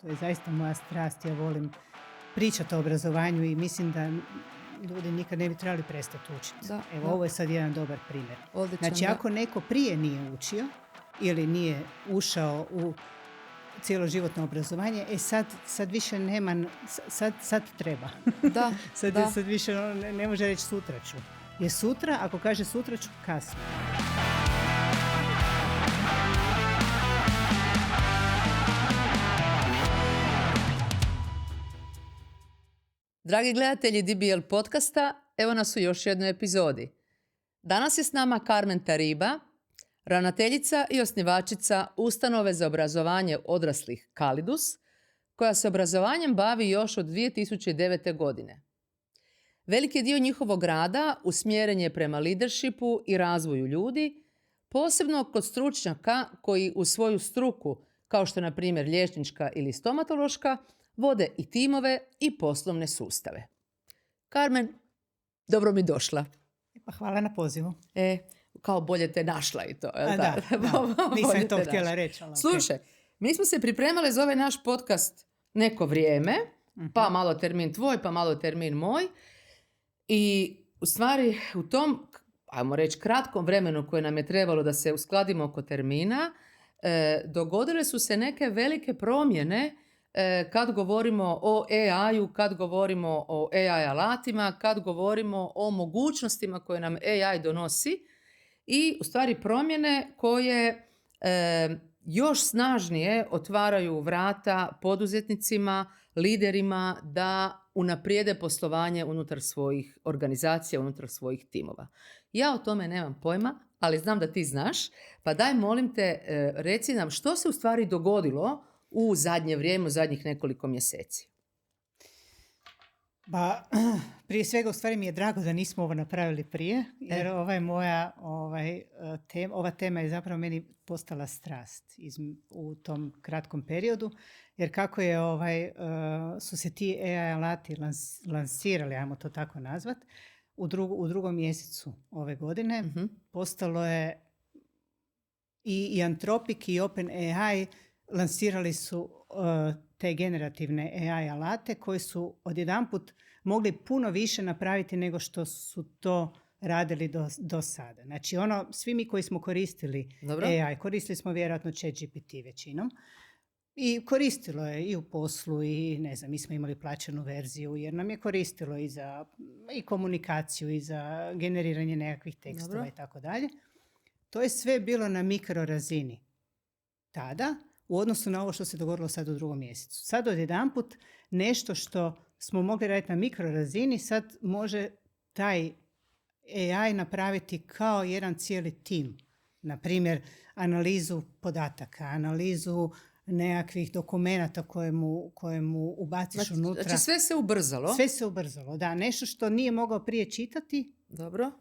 To je zaista moja strast. Ja volim pričati o obrazovanju i mislim da ljudi nikad ne bi trebali prestati učiti. Ovo je sad jedan dobar primjer. Odličan, znači, ako neko prije nije učio ili nije ušao u cjeloživotno obrazovanje, sad više nema, sad treba. Da, sad više ne može reći sutra ću. Jer sutra, ako kaže sutra ću, kasno. Dragi gledatelji DBL podcasta, evo nas u još jednoj epizodi. Danas je s nama Carmen Tariba, ravnateljica i osnivačica Ustanove za obrazovanje odraslih Calidus, koja se obrazovanjem bavi još od 2009. godine. Veliki dio njihovog rada usmjeren je prema leadershipu i razvoju ljudi, posebno kod stručnjaka koji u svoju struku, kao što je na primjer liječnička ili stomatološka, vode i timove i poslovne sustave. Carmen, dobro mi došla. Pa hvala na pozivu. Kao bolje te našla i to. Da. Nisam to htjela reći. Slušaj, mi smo se pripremali za ovaj naš podcast neko vrijeme, pa malo termin tvoj, pa malo termin moj. I u stvari u tom, ajmo reći, kratkom vremenu koje nam je trebalo da se uskladimo oko termina, dogodile su se neke velike promjene kad govorimo o AI-u, kad govorimo o AI alatima, kad govorimo o mogućnostima koje nam AI donosi i u stvari promjene koje još snažnije otvaraju vrata poduzetnicima, liderima da unaprijede poslovanje unutar svojih organizacija, unutar svojih timova. Ja o tome nemam pojma, ali znam da ti znaš, pa daj molim te, reci nam što se u stvari dogodilo u zadnje vrijeme, u zadnjih nekoliko mjeseci. Ba, prije svega u stvari mi je drago da nismo ovo napravili prije, jer ova tema je zapravo meni postala strast u tom kratkom periodu, jer kako je su se ti AI alati lansirali, ajmo to tako nazvat, u drugom mjesecu ove godine, postalo je i Anthropic i OpenAI lansirali su te generativne AI alate koji su odjedanput mogli puno više napraviti nego što su to radili do sada. Znači svi mi koji smo koristili AI, koristili smo vjerojatno ChatGPT većinom i koristilo je i u poslu i ne znam, mi smo imali plaćenu verziju jer nam je koristilo i za i komunikaciju i za generiranje nekakvih tekstova i tako dalje. To je sve bilo na mikro razini tada, u odnosu na ovo što se dogodilo sad u drugom mjesecu. Sad odjedanput nešto što smo mogli raditi na mikrorazini, sad može taj AI napraviti kao jedan cijeli tim. Naprimjer, analizu podataka, analizu nekakvih dokumenata koje mu ubaciš unutra. Znači sve se ubrzalo? Sve se ubrzalo, da. Nešto što nije mogao prije čitati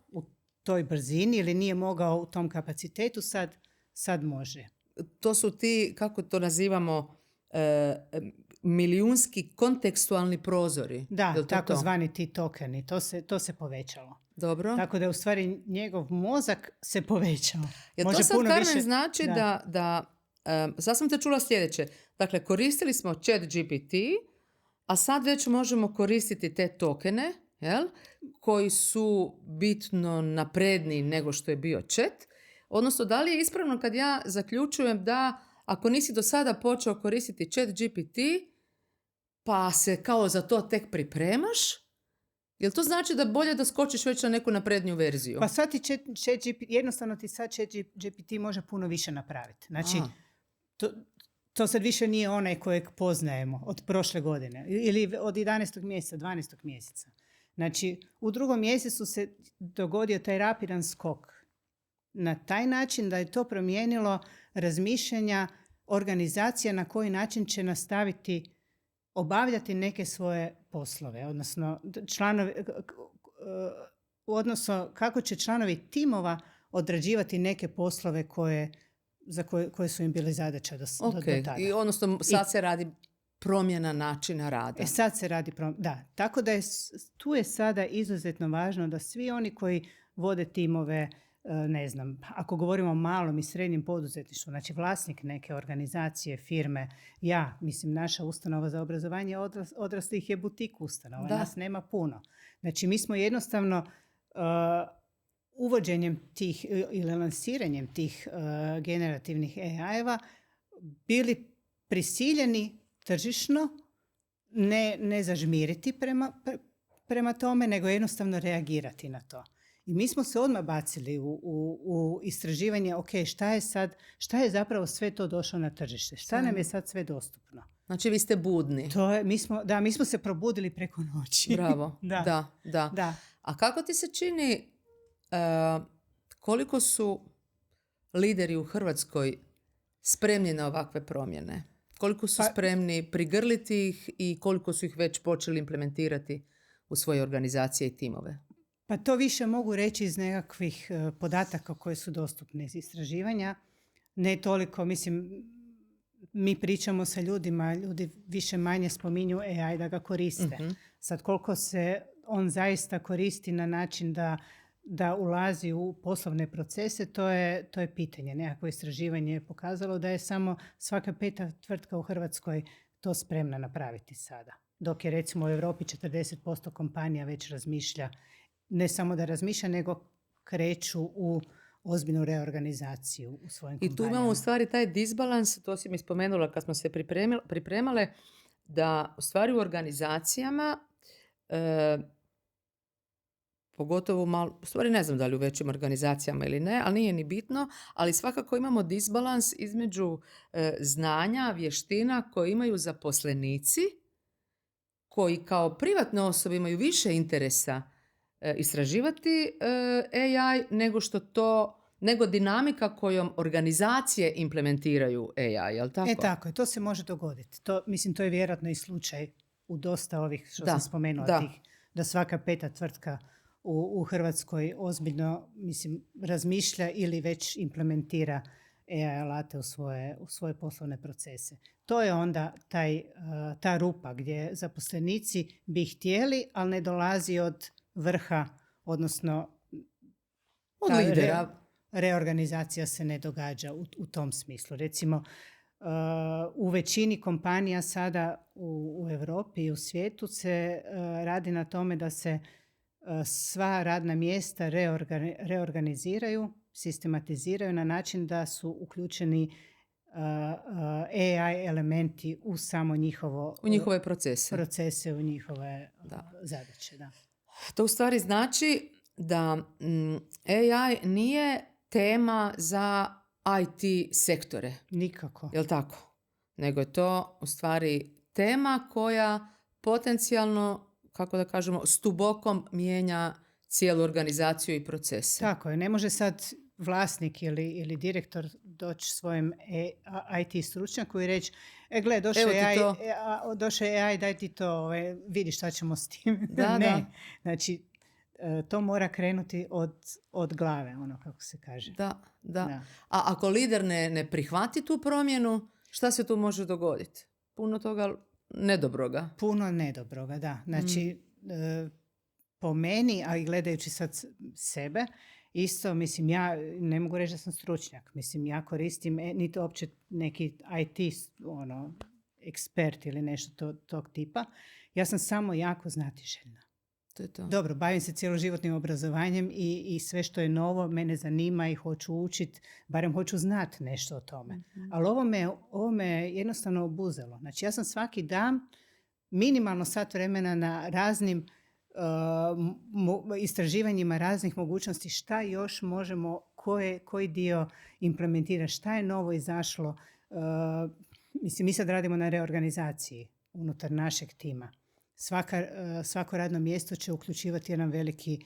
u toj brzini ili nije mogao u tom kapacitetu, sad može. To su ti, kako to nazivamo, milijunski kontekstualni prozori. Da, takozvani ti tokeni. To se povećalo. Dobro. Tako da u stvari njegov mozak se povećao. Jer to sad, Carmen, znači da sad sam te čula sljedeće. Dakle, koristili smo ChatGPT, a sad već možemo koristiti te tokene, jel, koji su bitno napredniji nego što je bio chat. Odnosno, da li je ispravno kad ja zaključujem da ako nisi do sada počeo koristiti ChatGPT, pa se kao za to tek pripremaš, jel to znači da bolje da skočiš već na neku napredniju verziju? Pa sad ti jednostavno ti sad ChatGPT može puno više napraviti. Znači, to sad više nije onaj kojeg poznajemo od prošle godine ili od 11. mjeseca, 12. mjeseca. Znači, u drugom mjesecu se dogodio taj rapidan skok. Na taj način da je to promijenilo razmišljanja organizacija na koji način će nastaviti obavljati neke svoje poslove, odnosno kako će članovi timova odrađivati neke poslove koje su im bili zadaća do tada. I odnosno sad se radi promjena načina rada. Sad se radi da. Tako da tu je sada izuzetno važno da svi oni koji vode timove, ne znam, ako govorimo o malom i srednjem poduzetništvu, znači vlasnik neke organizacije, firme, naša ustanova za obrazovanje odraslih je butik ustanova, nas nema puno. Znači mi smo jednostavno uvođenjem tih ili lansiranjem tih generativnih AI-eva bili prisiljeni tržišno ne zažmiriti prema tome, nego jednostavno reagirati na to. I mi smo se odmah bacili u istraživanje, ok, šta je zapravo sve to došlo na tržište? Šta nam je sad sve dostupno? Znači vi ste budni. Mi smo se probudili preko noći. Bravo, da. A kako ti se čini, koliko su lideri u Hrvatskoj spremni na ovakve promjene? Koliko su spremni prigrliti ih i koliko su ih već počeli implementirati u svoje organizacije i timove? Pa to više mogu reći iz nekakvih podataka koje su dostupne iz istraživanja. Ne toliko, mi pričamo sa ljudima, ljudi više manje spominju AI da ga koriste. Mm-hmm. Sad koliko se on zaista koristi na način da ulazi u poslovne procese, to je pitanje. Nekako istraživanje je pokazalo da je samo svaka 5. tvrtka u Hrvatskoj to spremna napraviti sada. Dok je recimo u Europi 40% kompanija već razmišlja, ne samo da razmišlja, nego kreću u ozbiljnu reorganizaciju u svojim kompanijama. I tu imamo u stvari taj disbalans, to si mi spomenula kad smo se pripremale, da u stvari u organizacijama, pogotovo malo, u stvari ne znam da li u većim organizacijama ili ne, ali nije ni bitno, ali svakako imamo disbalans između znanja, vještina koje imaju zaposlenici, koji kao privatne osobe imaju više interesa istraživati AI nego dinamika kojom organizacije implementiraju AI, jel tako? Tako je, to se može dogoditi. To je vjerojatno i slučaj u dosta ovih što sam spomenula, da svaka 5. tvrtka u Hrvatskoj ozbiljno razmišlja ili već implementira AI alate u svoje poslovne procese. To je onda ta rupa gdje zaposlenici bi htjeli, ali ne dolazi od vrha, odnosno od lidera. Reorganizacija se ne događa u tom smislu. Recimo, u većini kompanija sada u Europi i u svijetu se radi na tome da se sva radna mjesta reorganiziraju, sistematiziraju na način da su uključeni AI elementi u samo u njihove procese, u njihove zadaće. Da. To u stvari znači da AI nije tema za IT sektore. Nikako. Jel' tako? Nego je to u stvari tema koja potencijalno, kako da kažemo, stubokom mijenja cijelu organizaciju i procese. Tako je. Ne može sad vlasnik ili direktor doći svojem IT stručnjaku i reći gle, došao je AI, daj ti to, vidi šta ćemo s tim. Ne. Znači, to mora krenuti od glave, ono kako se kaže. Da. A ako lider ne prihvati tu promjenu, šta se tu može dogoditi? Puno toga nedobroga. Puno nedobroga, da. Znači, po meni, a i gledajući sad sebe, isto, ja ne mogu reći da sam stručnjak. Ja koristim, niti uopće neki IT ekspert ili nešto tog tipa. Ja sam samo jako znatiželjna. To je to. Dobro, bavim se cjeloživotnim obrazovanjem i sve što je novo mene zanima i hoću učiti, barem hoću znati nešto o tome. Mm-hmm. Ali ovo me jednostavno obuzelo. Znači, ja sam svaki dan minimalno sat vremena na raznim istraživanjima raznih mogućnosti šta još možemo, koji dio implementira, šta je novo izašlo. Mi sad radimo na reorganizaciji unutar našeg tima. Svako radno mjesto će uključivati jedan veliki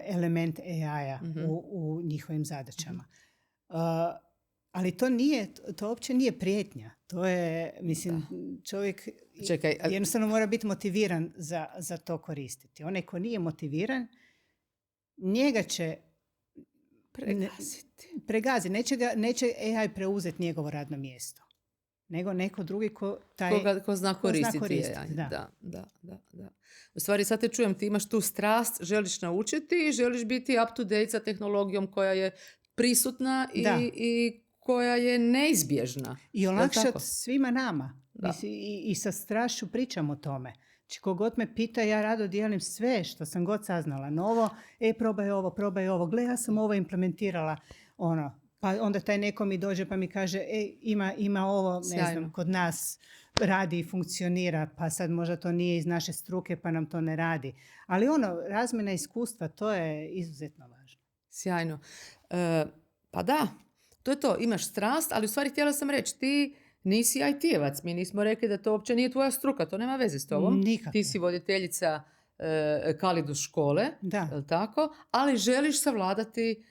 element AI-a u njihovim zadaćama. Ali to uopće nije prijetnja. To je, čovjek jednostavno mora biti motiviran za to koristiti. Onaj ko nije motiviran, njega će pregaziti. Neće AI preuzeti njegovo radno mjesto. nego neko drugi ko ko zna koristiti koristiti, AI. da. Da. U stvari, sad te čujem, ti imaš tu strast, želiš naučiti i želiš biti up to date sa tehnologijom koja je prisutna i koja je neizbježna. I olakšati svima nama. I sa strašću pričam o tome. Znači, kogod me pita, ja rado dijelim sve što sam god saznala novo. Probaj ovo. Gle, ja sam ovo implementirala. Pa onda taj neko mi dođe pa mi kaže, ima ovo, ne znam, kod nas radi i funkcionira, pa sad možda to nije iz naše struke, pa nam to ne radi. Ali razmjena iskustva, to je izuzetno važno. Sjajno. Pa da, to je to. Imaš strast, ali u stvari htjela sam reći, ti nisi IT-evac. Mi nismo rekli da to uopće nije tvoja struka, to nema veze s tobom. Nikako. Ti si voditeljica Kalidu škole, je tako? Ali želiš savladati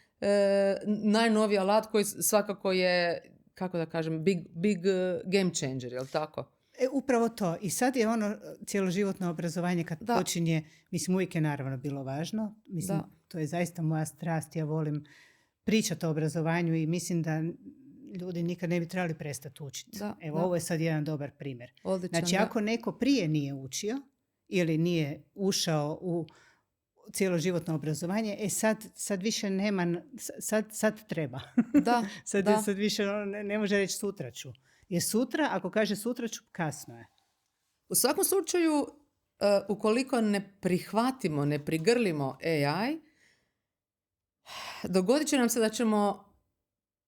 najnoviji alat koji svakako je, kako da kažem, big game changer, je li tako? Upravo to. I sad je cjeloživotno obrazovanje kad počinje, mislim, uvijek je naravno bilo važno. Mislim, to je zaista moja strast. Ja volim pričati o obrazovanju i mislim da ljudi nikad ne bi trebali prestati učiti. Ovo je sad jedan dobar primjer. Odličan, znači, ako neko prije nije učio ili nije ušao u cjeloživotno obrazovanje, sad više nema, sad treba. Sad više ne može reći sutra ću. Jer sutra, ako kaže sutra ću, kasno je. U svakom slučaju, ukoliko ne prihvatimo, ne prigrlimo AI, dogodit će nam se da ćemo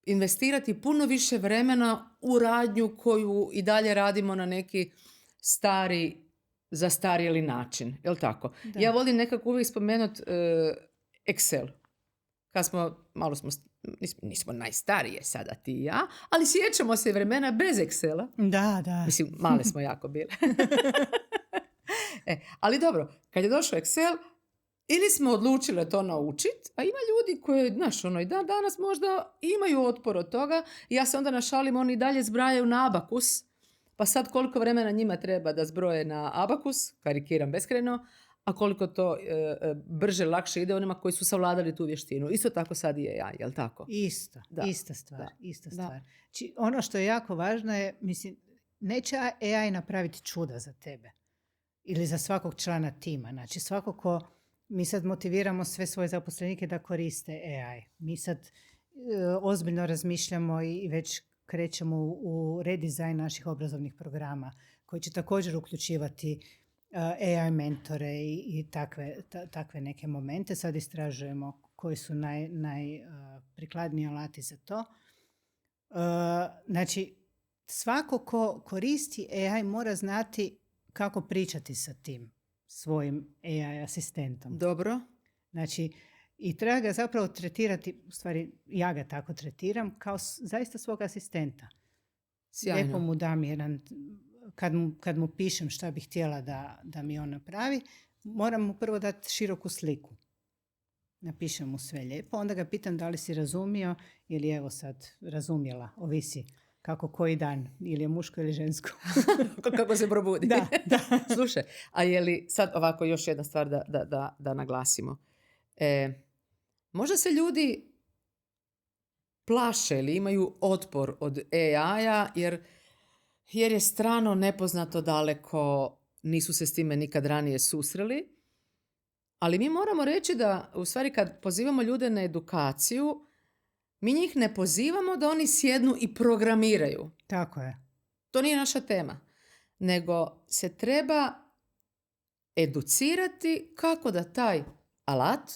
investirati puno više vremena u radnju koju i dalje radimo na neki zastarjeli način. Je li tako? Da. Ja volim nekako uvijek spomenuti Excel. Nismo najstarije sada ti i ja, ali sjećamo se vremena bez Excela. Da. Mislim, male smo jako bile. Ali dobro, kad je došao Excel, ili smo odlučili to naučiti, a ima ljudi koji, i danas možda imaju otpor od toga, i ja se onda našalim, oni dalje zbrajaju na abakus, pa sad koliko vremena njima treba da zbroje na abakus, karikiram beskrajno, a koliko to brže, lakše ide onima koji su savladali tu vještinu. Isto tako sad i AI, jel tako? Ista stvar. Znači, ono što je jako važno je, mislim, neće AI napraviti čuda za tebe ili za svakog člana tima. Znači, mi sad motiviramo sve svoje zaposlenike da koriste AI. Mi sad ozbiljno razmišljamo i već krećemo u redizajn naših obrazovnih programa koji će također uključivati AI mentore i takve neke momente. Sad istražujemo koji su najprikladniji alati za to. Znači, svako ko koristi AI mora znati kako pričati sa tim svojim AI asistentom. Dobro. Znači, i treba ga zapravo tretirati, u stvari ja ga tako tretiram, kao zaista svog asistenta. Sjajno. Lijepo mu dam jedan, kad mu pišem šta bih htjela da mi on napravi, moram mu prvo dati široku sliku. Napišem mu sve lijepo, onda ga pitam da li si razumio ili evo sad razumjela, ovisi kako koji dan, ili je muško ili žensko. Kako se probudi. Da. Slušaj, a je li sad ovako još jedna stvar da naglasimo. Možda se ljudi plaše ili imaju otpor od AI-a jer je strano, nepoznato, daleko, nisu se s time nikad ranije susreli. Ali mi moramo reći da, u stvari, kad pozivamo ljude na edukaciju, mi njih ne pozivamo da oni sjednu i programiraju. Tako je. To nije naša tema. Nego se treba educirati kako da taj alat,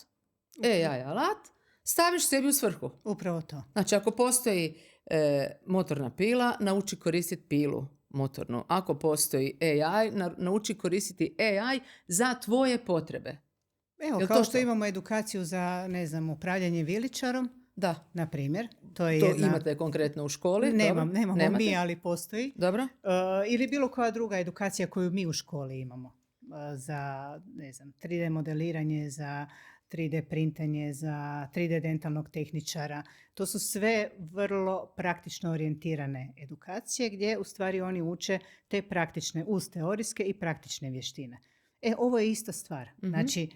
AI alat, staviš sebi u svrhu. Upravo to. Znači, ako postoji motorna pila, nauči koristiti pilu motornu. Ako postoji AI, nauči koristiti AI za tvoje potrebe. Evo, kao što imamo edukaciju za, upravljanje viličarom, da, na primjer. To imate konkretno u školi? Nemamo mi, ali postoji. Dobro. Ili bilo koja druga edukacija koju mi u školi imamo. Za, 3D modeliranje, za 3D printanje, za 3D dentalnog tehničara. To su sve vrlo praktično orijentirane edukacije gdje u stvari oni uče te praktične, uz teorijske i praktične vještine. Ovo je ista stvar. Mm-hmm. Znači,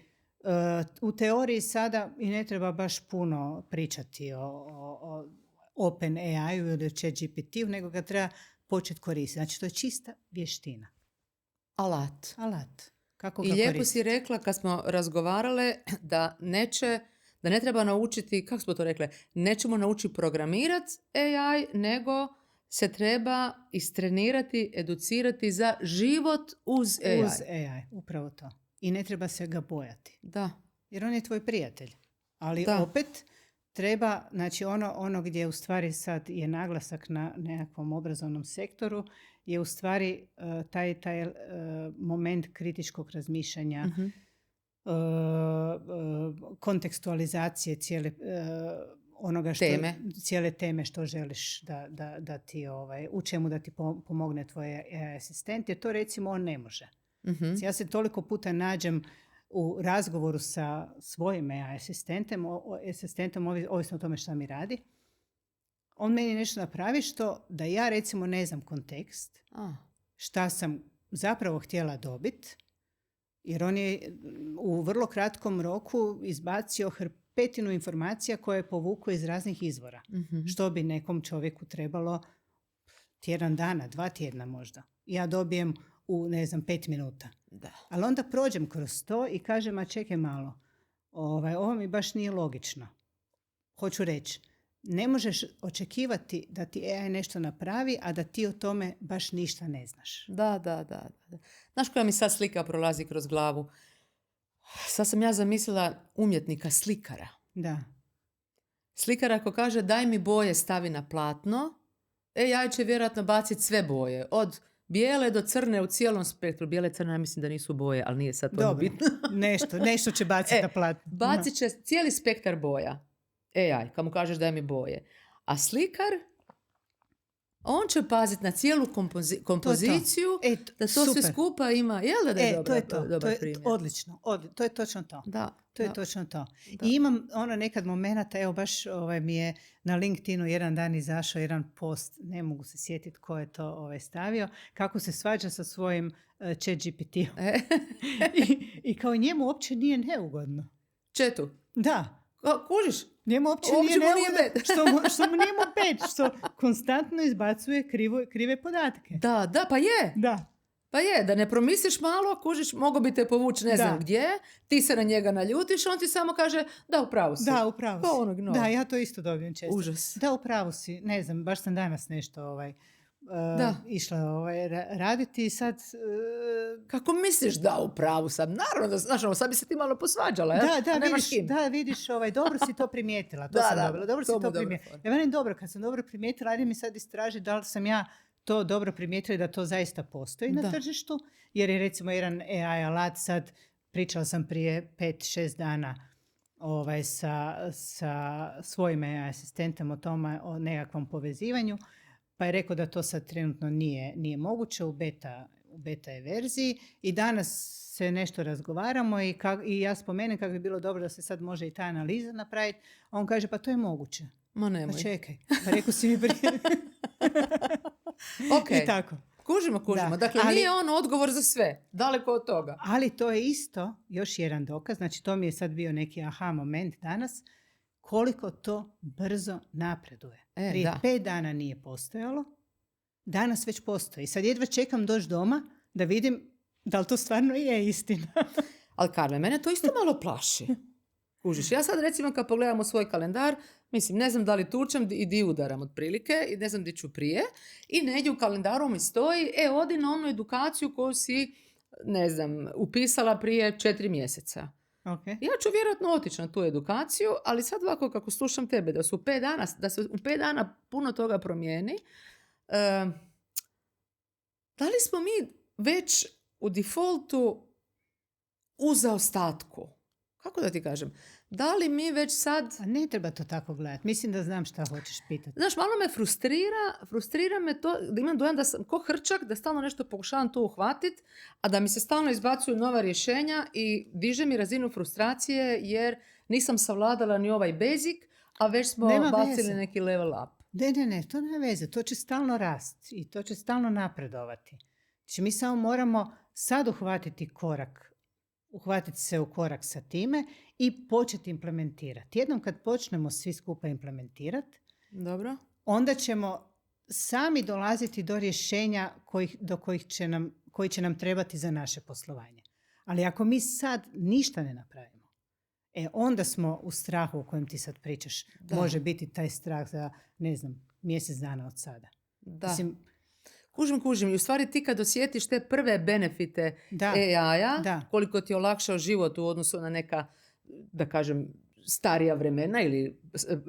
u teoriji sada i ne treba baš puno pričati o Open AI-u ili o ChatGPT-u, nego ga treba početi koristiti. Znači, to je čista vještina. Alat. Kako ga I lijepo koristiti? si rekla kad smo razgovarale da ne treba naučiti, kako smo to rekle, nećemo naučiti programirati AI, nego se treba istrenirati, educirati za život uz AI. Uz AI, upravo to. I ne treba se ga bojati. Da. Jer on je tvoj prijatelj. Ali Da. opet treba, znači ono gdje u stvari sad je naglasak na nekakvom obrazovnom sektoru, je u stvari taj moment kritičkog razmišljanja, Mhm. kontekstualizacije onoga cijele teme što želiš da ti u čemu da ti pomogne tvoj AI asistent, jer to recimo on ne može. Mhm. Ja se toliko puta nađem u razgovoru sa svojim AI asistentom, ovisno o tome šta mi radi. On meni nešto napravi što da ja recimo ne znam kontekst, šta sam zapravo htjela dobiti, jer on je u vrlo kratkom roku izbacio hrpetinu informacija koje je povukao iz raznih izvora. Mhm. Što bi nekom čovjeku trebalo tjedan dana, 2 tjedna možda. Ja dobijem u 5 minuta. Da. Ali onda prođem kroz to i kažem, a čekaj malo, ovo mi baš nije logično. Hoću reći, ne možeš očekivati da ti AI nešto napravi, a da ti o tome baš ništa ne znaš. Da. Znaš koja mi sad slika prolazi kroz glavu? Sad sam ja zamislila umjetnika slikara. Da. Slikar ako kaže daj mi boje, stavi na platno, AI će vjerojatno baciti sve boje. Od bijele do crne u cijelom spektru. Bijele i crne, ja mislim da nisu boje, ali nije sad to Dobro, bitno. nešto će baciti na platno. Bacit će cijeli spektar boja. AI, kad mu kažeš daj mi boje. A slikar, on će paziti na cijelu kompoziciju, da to sve skupa ima. Jel da je dobar primjer? Odlično. To je točno to. Da. To je točno to. Da. I imam nekad momenata, evo baš mi je na LinkedInu jedan dan izašao jedan post, ne mogu se sjetiti ko je to stavio, kako se svađa sa svojim ChatGPT-om. I kao njemu uopće nije neugodno. Četu? Da. Kužiš? Njemu uopće nije neugodno. Što mu nije bed, što konstantno izbacuje krive podatke. Da, pa je. Da. Pa je, da ne promisliš malo, kužiš, mogo bi te povući ne znam gdje, ti se na njega naljutiš, on ti samo kaže da, upravo si. Da, upravo si. Pa onog nova. Da, ja to isto dobijem često. Užas. Da, upravo si. Ne znam, baš sam danas nešto išla raditi i sad... Kako misliš da upravo sam? Naravno da, znaš, sad bi se ti malo posvađala, jel? Vidiš, dobro si to primijetila. Dobro si to primijetila. Ja velim dobro, kad sam dobro primijetila, ajde mi sad istraži da li sam ja to dobro primijetili da to zaista postoji na tržištu, jer je recimo jedan AI alat sad, pričala sam prije 5-6 dana sa svojim AI asistentom o nekakvom povezivanju, pa je rekao da to sad trenutno nije moguće u beta je verziji i danas se nešto razgovaramo i ja spomenem kako bi bilo dobro da se sad može i ta analiza napraviti, a on kaže pa to je moguće. Ma nemoj. Pa čekaj, pa rekao si mi prije. Okay. I tako. Kužimo. Da. Dakle, nije on odgovor za sve. Daleko od toga. Ali to je isto još jedan dokaz. Znači, to mi je sad bio neki aha moment danas. Koliko to brzo napreduje. Prije 5 dana nije postojalo. Danas već postoji. Sad jedva čekam doći doma da vidim da li to stvarno je istina. Ali Karle, mene to isto malo plaši. Kužiš, ja sad recimo kad pogledam u svoj kalendar, mislim, ne znam da li tučem i di udaram otprilike i ne znam di ću prije i negdje u kalendaru mi stoji, odi na onu edukaciju koju si, ne znam, upisala prije 4 mjeseca. Okay. Ja ću vjerojatno otići na tu edukaciju, ali sad ovako kako slušam tebe, da se u 5 dana puno toga promijeni, da li smo mi već u defaultu u zaostatku? Kako da ti kažem? Da li mi već sad... A ne treba to tako gledati. Mislim da znam šta hoćeš pitati. Znaš, malo me frustrira me to, da imam dojam da sam ko hrčak, da stalno nešto pokušavam tu uhvatiti, a da mi se stalno izbacuju nova rješenja i diže mi razinu frustracije jer nisam savladala ni ovaj basic, a već smo bacili neki level up. Ne, to nema veze. To će stalno rasti i to će stalno napredovati. Znači, mi samo moramo sad uhvatiti se u korak sa time i početi implementirati. Jednom kad počnemo svi skupa implementirati, dobro, onda ćemo sami dolaziti do rješenja koji će nam trebati za naše poslovanje. Ali ako mi sad ništa ne napravimo, onda smo u strahu o kojem ti sad pričaš. Da. Može biti taj strah za, ne znam, mjesec dana od sada. Da. Mislim, Kužim. I u stvari ti kad osjetiš te prve benefite Da, AI-a, da. koliko ti je olakšao život u odnosu na neka, da kažem, starija vremena ili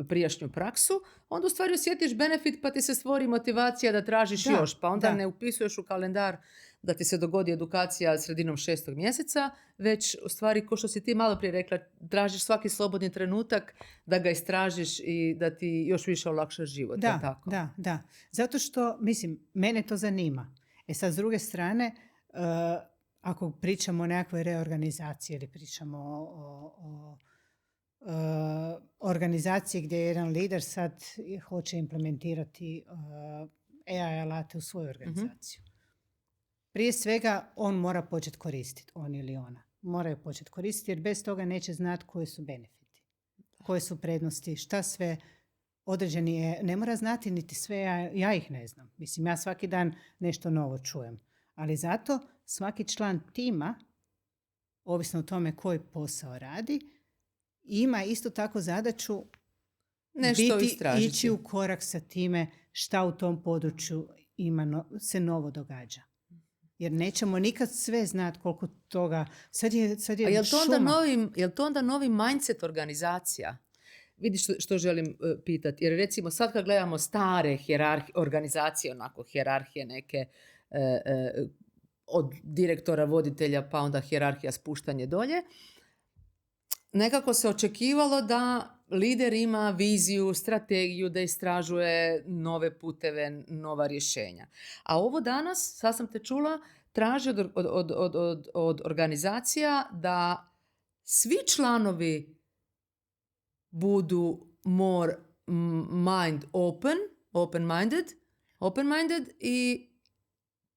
prijašnju praksu, onda u stvari osjetiš benefit pa ti se stvori motivacija da tražiš Da, još. Pa onda da. ne upisuješ u kalendar da ti se dogodi edukacija sredinom 6. mjeseca, već u stvari, ko što si ti malo prije rekla, tražiš svaki slobodni trenutak da ga istražiš i da ti još više olakša život. je li tako? Da. Zato što, mislim, mene to zanima. Sad, s druge strane, ako pričamo o nekakvoj reorganizaciji ili pričamo o organizaciji gdje jedan lider sad hoće implementirati AI alate u svoju organizaciju. Prije svega, on mora početi koristiti, on ili ona. Moraju početi koristiti jer bez toga neće znati koji su benefiti, koje su prednosti, šta sve određeni je. Ne mora znati niti sve, ja ih ne znam. Mislim, ja svaki dan nešto novo čujem. Ali zato svaki član tima, ovisno o tome koji posao radi, ima isto tako zadaću Nešto istražiti. ići u korak sa time šta u tom području se novo događa. Jer nećemo nikad sve znati koliko toga. Sad je A je šuma. to onda novi mindset organizacija? Vidiš što želim pitati. Jer recimo sad kad gledamo stare organizacije, onako hijerarhije neke od direktora, voditelja, pa onda hijerarhija spuštanje dolje, nekako se očekivalo da lider ima viziju, strategiju, da istražuje nove puteve, nova rješenja. A ovo danas, sad sam te čula, traži od organizacija da svi članovi budu more open-minded i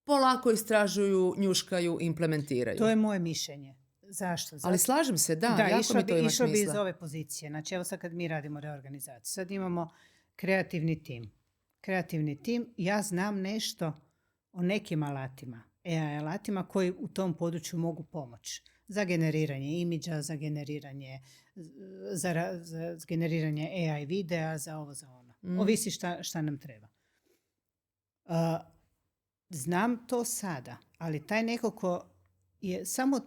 polako istražuju, njuškaju, implementiraju. To je moje mišljenje. Zašto? Ali slažem se, jako mi to ima išlo bi iz smisla. ove pozicije. Znači, evo sad kad mi radimo reorganizaciju. Sad imamo kreativni tim. Kreativni tim, ja znam nešto o nekim alatima, AI alatima koji u tom području mogu pomoći. Za generiranje imidža, za generiranje AI videa, za ovo, za ono. Ovisi šta nam treba. Znam to sada, ali taj neko ko je samo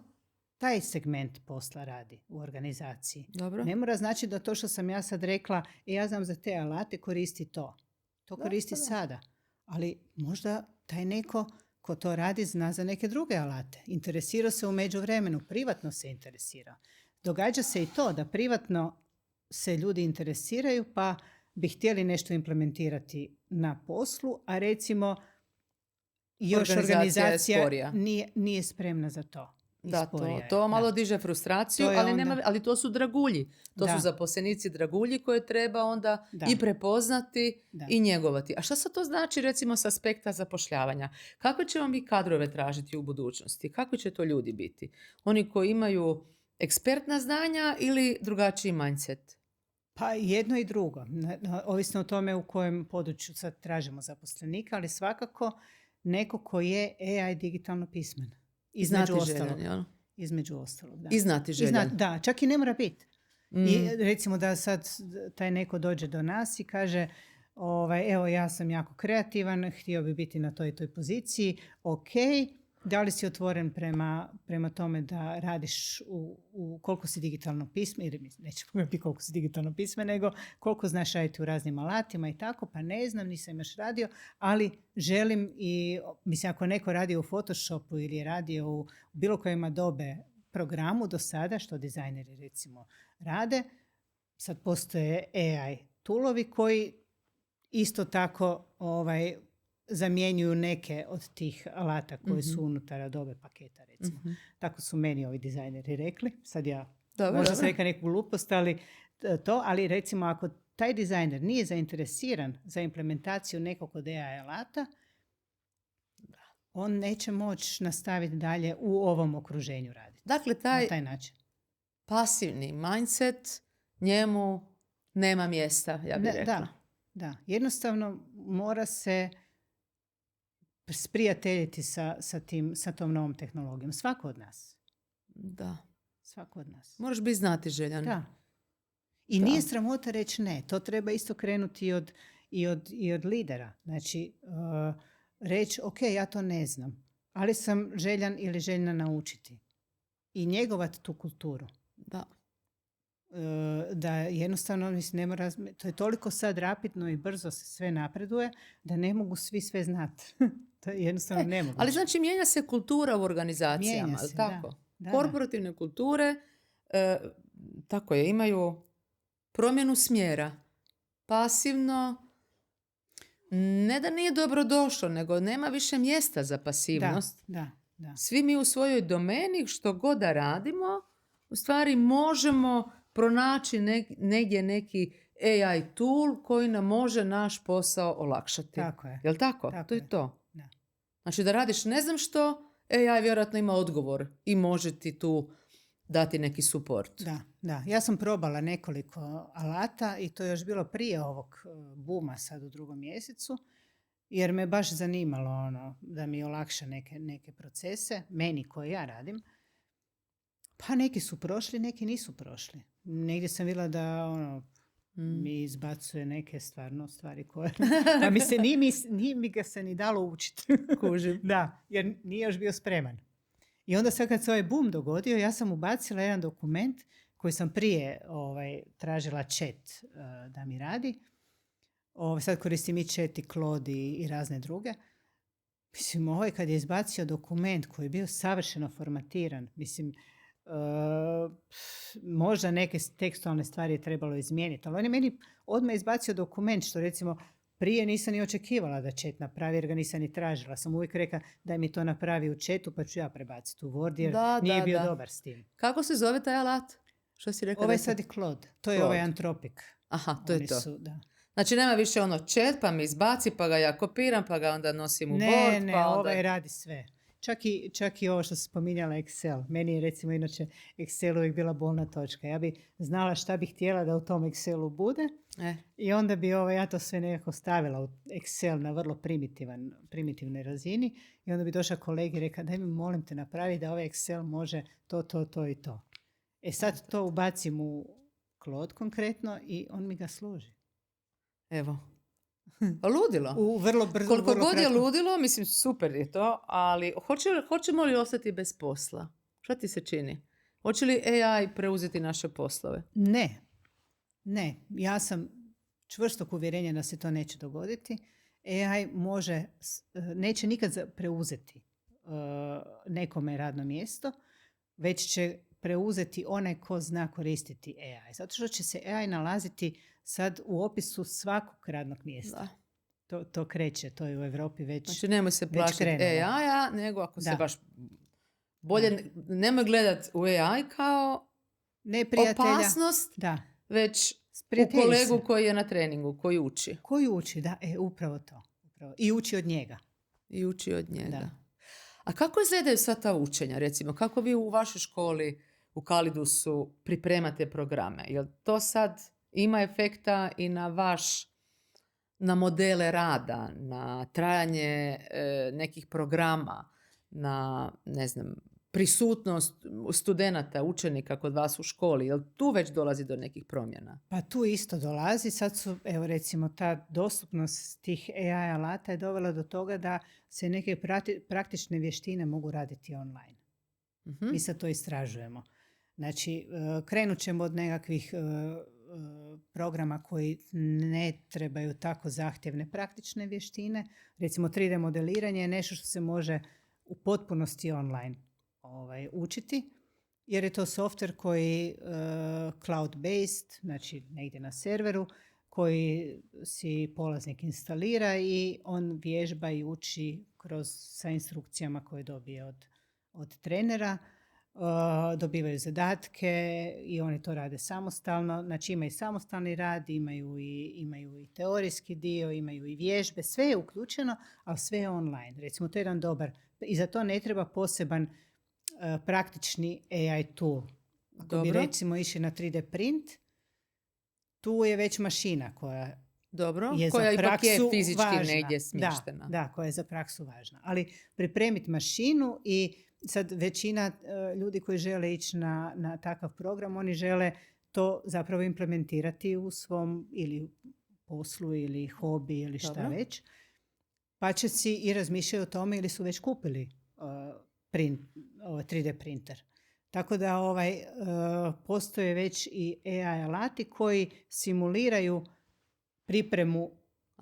taj segment posla radi u organizaciji. Dobro. Ne mora znači da to što sam ja sad rekla, ja znam za te alate, koristi to. To koristi sada. Ali možda taj neko ko to radi zna za neke druge alate. Interesira se u međuvremenu, privatno se interesira. Događa se i to da privatno se ljudi interesiraju pa bi htjeli nešto implementirati na poslu, a recimo još organizacija nije spremna za to. Da, to malo diže frustraciju, ali to su dragulji. To su zaposlenici dragulji koje treba onda i prepoznati i njegovati. A šta sad to znači recimo s aspekta zapošljavanja? Kako ćemo mi kadrove tražiti u budućnosti? Kako će to ljudi biti? Oni koji imaju ekspertna znanja ili drugačiji mindset? Pa jedno i drugo. Ovisno o tome u kojem području sad tražimo zaposlenika, ali svakako neko ko je AI digitalno pismen. Između ostalog, da. I znati željan. Da, čak i ne mora biti. I recimo da sad taj neko dođe do nas i kaže evo ja sam jako kreativan, htio bi biti na toj i toj poziciji, ok, da li si otvoren prema tome da radiš u koliko si digitalno pismen, ili nećemo biti koliko si digitalno pismen, nego koliko znaš raditi u raznim alatima i tako, pa ne znam, nisam još radio, ali želim i, mislim, ako neko radi u Photoshopu ili je radio u bilo kojem Adobe programu do sada, što dizajneri recimo rade, sad postoje AI toolovi koji isto tako zamjenjuju neke od tih alata koji su unutar Adobe paketa, recimo. Tako su meni ovi dizajneri rekli. Sad ja možda sam rekla neku glupost, ali recimo ako taj dizajner nije zainteresiran za implementaciju nekog od AI alata, on neće moći nastaviti dalje u ovom okruženju raditi. Dakle, na taj način. Pasivni mindset, njemu nema mjesta, ja bih rekla. Da. Jednostavno mora se sprijateljiti sa tom novom tehnologijom. Svako od nas. Da. Svako od nas. Moraš biti znati željan. Da. I Da. nije sramota reći ne. To treba isto krenuti i od lidera. Znači, reći, ok, ja to ne znam, ali sam željan ili željna naučiti. I njegovati tu kulturu. Da. Da jednostavno, mislim, to je toliko sad rapidno i brzo se sve napreduje, da ne mogu svi sve znati. To je jednostavno nemoguće. Ali znači mijenja se kultura u organizacijama, Mijenja se, tako? Da. Korporativne kulture, tako je, imaju promjenu smjera. Pasivno, ne da nije dobro došlo, nego nema više mjesta za pasivnost. Da. Svi mi u svojoj domeni, što god da radimo, u stvari možemo pronaći negdje neki AI tool koji nam može naš posao olakšati. Tako je. Jel' tako? To je to. Da. Znači da radiš ne znam što, AI vjerojatno ima odgovor i može ti tu dati neki support. Da. Ja sam probala nekoliko alata i to je još bilo prije ovog buma sad u 2. mjesecu, jer me baš zanimalo da mi olakša neke procese, meni koje ja radim. Pa neki su prošli, neki nisu prošli. Negdje sam vidjela da mi izbacuje neke stvari koje... Pa nije mi ga se ni dalo učiti. Kužim. Da, jer nije još bio spreman. I onda sad kad se ovaj boom dogodio, ja sam ubacila jedan dokument koji sam prije tražila chat da mi radi. Sad koristim i chat i Claude i razne druge. Mislim, kad je izbacio dokument koji je bio savršeno formatiran, mislim, možda neke tekstualne stvari je trebalo izmijeniti, ali on je meni odmah izbacio dokument, što recimo prije nisam ni očekivala da chat napravi, jer ga nisam ni tražila. Sam uvijek rekla daj mi to napravi u chatu, pa ću ja prebaciti u Word, jer nije bio dobar s tim. Kako se zove taj alat? Što si rekla? Ovaj sad je Claude. To je ovaj Anthropic. Aha, to je to. Da. Znači nema više chat, pa mi izbaci, pa ga ja kopiram, pa ga onda nosim u Word. Ne, pa onda... ovaj radi sve. Čak i ovo što si spominjala Excel. Meni je recimo inače Excel uvijek bila bolna točka. Ja bi znala šta bih htjela da u tom Excelu bude i onda bi ja to sve nekako stavila u Excel na vrlo primitivnoj razini i onda bi došla kolegi i rekla daj mi molim te napravi da ovaj Excel može to i to. Sad to ubacim u Claude konkretno i on mi ga služi. Evo. Ludilo. U vrlo brzo. Koliko god je ludilo, mislim super je to, ali hoćemo li ostati bez posla? Šta ti se čini? Hoće li AI preuzeti naše poslove? Ne. Ja sam čvrstog uvjerenja da se to neće dogoditi. AI neće nikad preuzeti nekome radno mjesto, već će preuzeti onaj ko zna koristiti AI. Zato što će se AI nalaziti sad u opisu svakog radnog mjesta. To kreće, to je u Europi već. Znači nemoj se plašiti AI-a, nego ako se baš bolje, nemoj gledati u AI kao opasnost, već u kolegu koji je na treningu, koji uči. Koji uči, da, upravo to. I uči od njega. Da. A kako izgledaju sad ta učenja, recimo? Kako vi u vašoj školi u Kalidusu pripremate programe? Jel to sad ima efekta i na modele rada, na trajanje nekih programa, na, ne znam, prisutnost studenata, učenika kod vas u školi? Jel tu već dolazi do nekih promjena? Pa tu isto dolazi. Sad su, evo recimo, ta dostupnost tih AI alata je dovela do toga da se neke praktične vještine mogu raditi online. Mi sad to istražujemo. Znači, krenut ćemo od nekakvih programa koji ne trebaju tako zahtjevne praktične vještine. Recimo 3D modeliranje je nešto što se može u potpunosti online učiti, jer je to software koji cloud-based, znači negdje na serveru, koji si polaznik instalira i on vježba i uči sa instrukcijama koje dobije od trenera. Dobivaju zadatke i oni to rade samostalno. Znači imaju samostalni rad, imaju i teorijski dio, imaju i vježbe, sve je uključeno, ali sve je online. Recimo to je jedan dobar, i za to ne treba poseban praktični AI tool. Ako bi recimo išli na 3D print, tu je već mašina koja Dobro, je koja za ipak je praksu fizički važna. negdje smještena. Da, koja je za praksu važna. Ali pripremiti mašinu i sad većina ljudi koji žele ići na takav program, oni žele to zapravo implementirati u svom ili poslu ili hobi ili šta Dobro. već. Pa će si i razmišljaju o tome ili su već kupili 3D printer. Tako da postoje već i AI alati koji simuliraju pripremu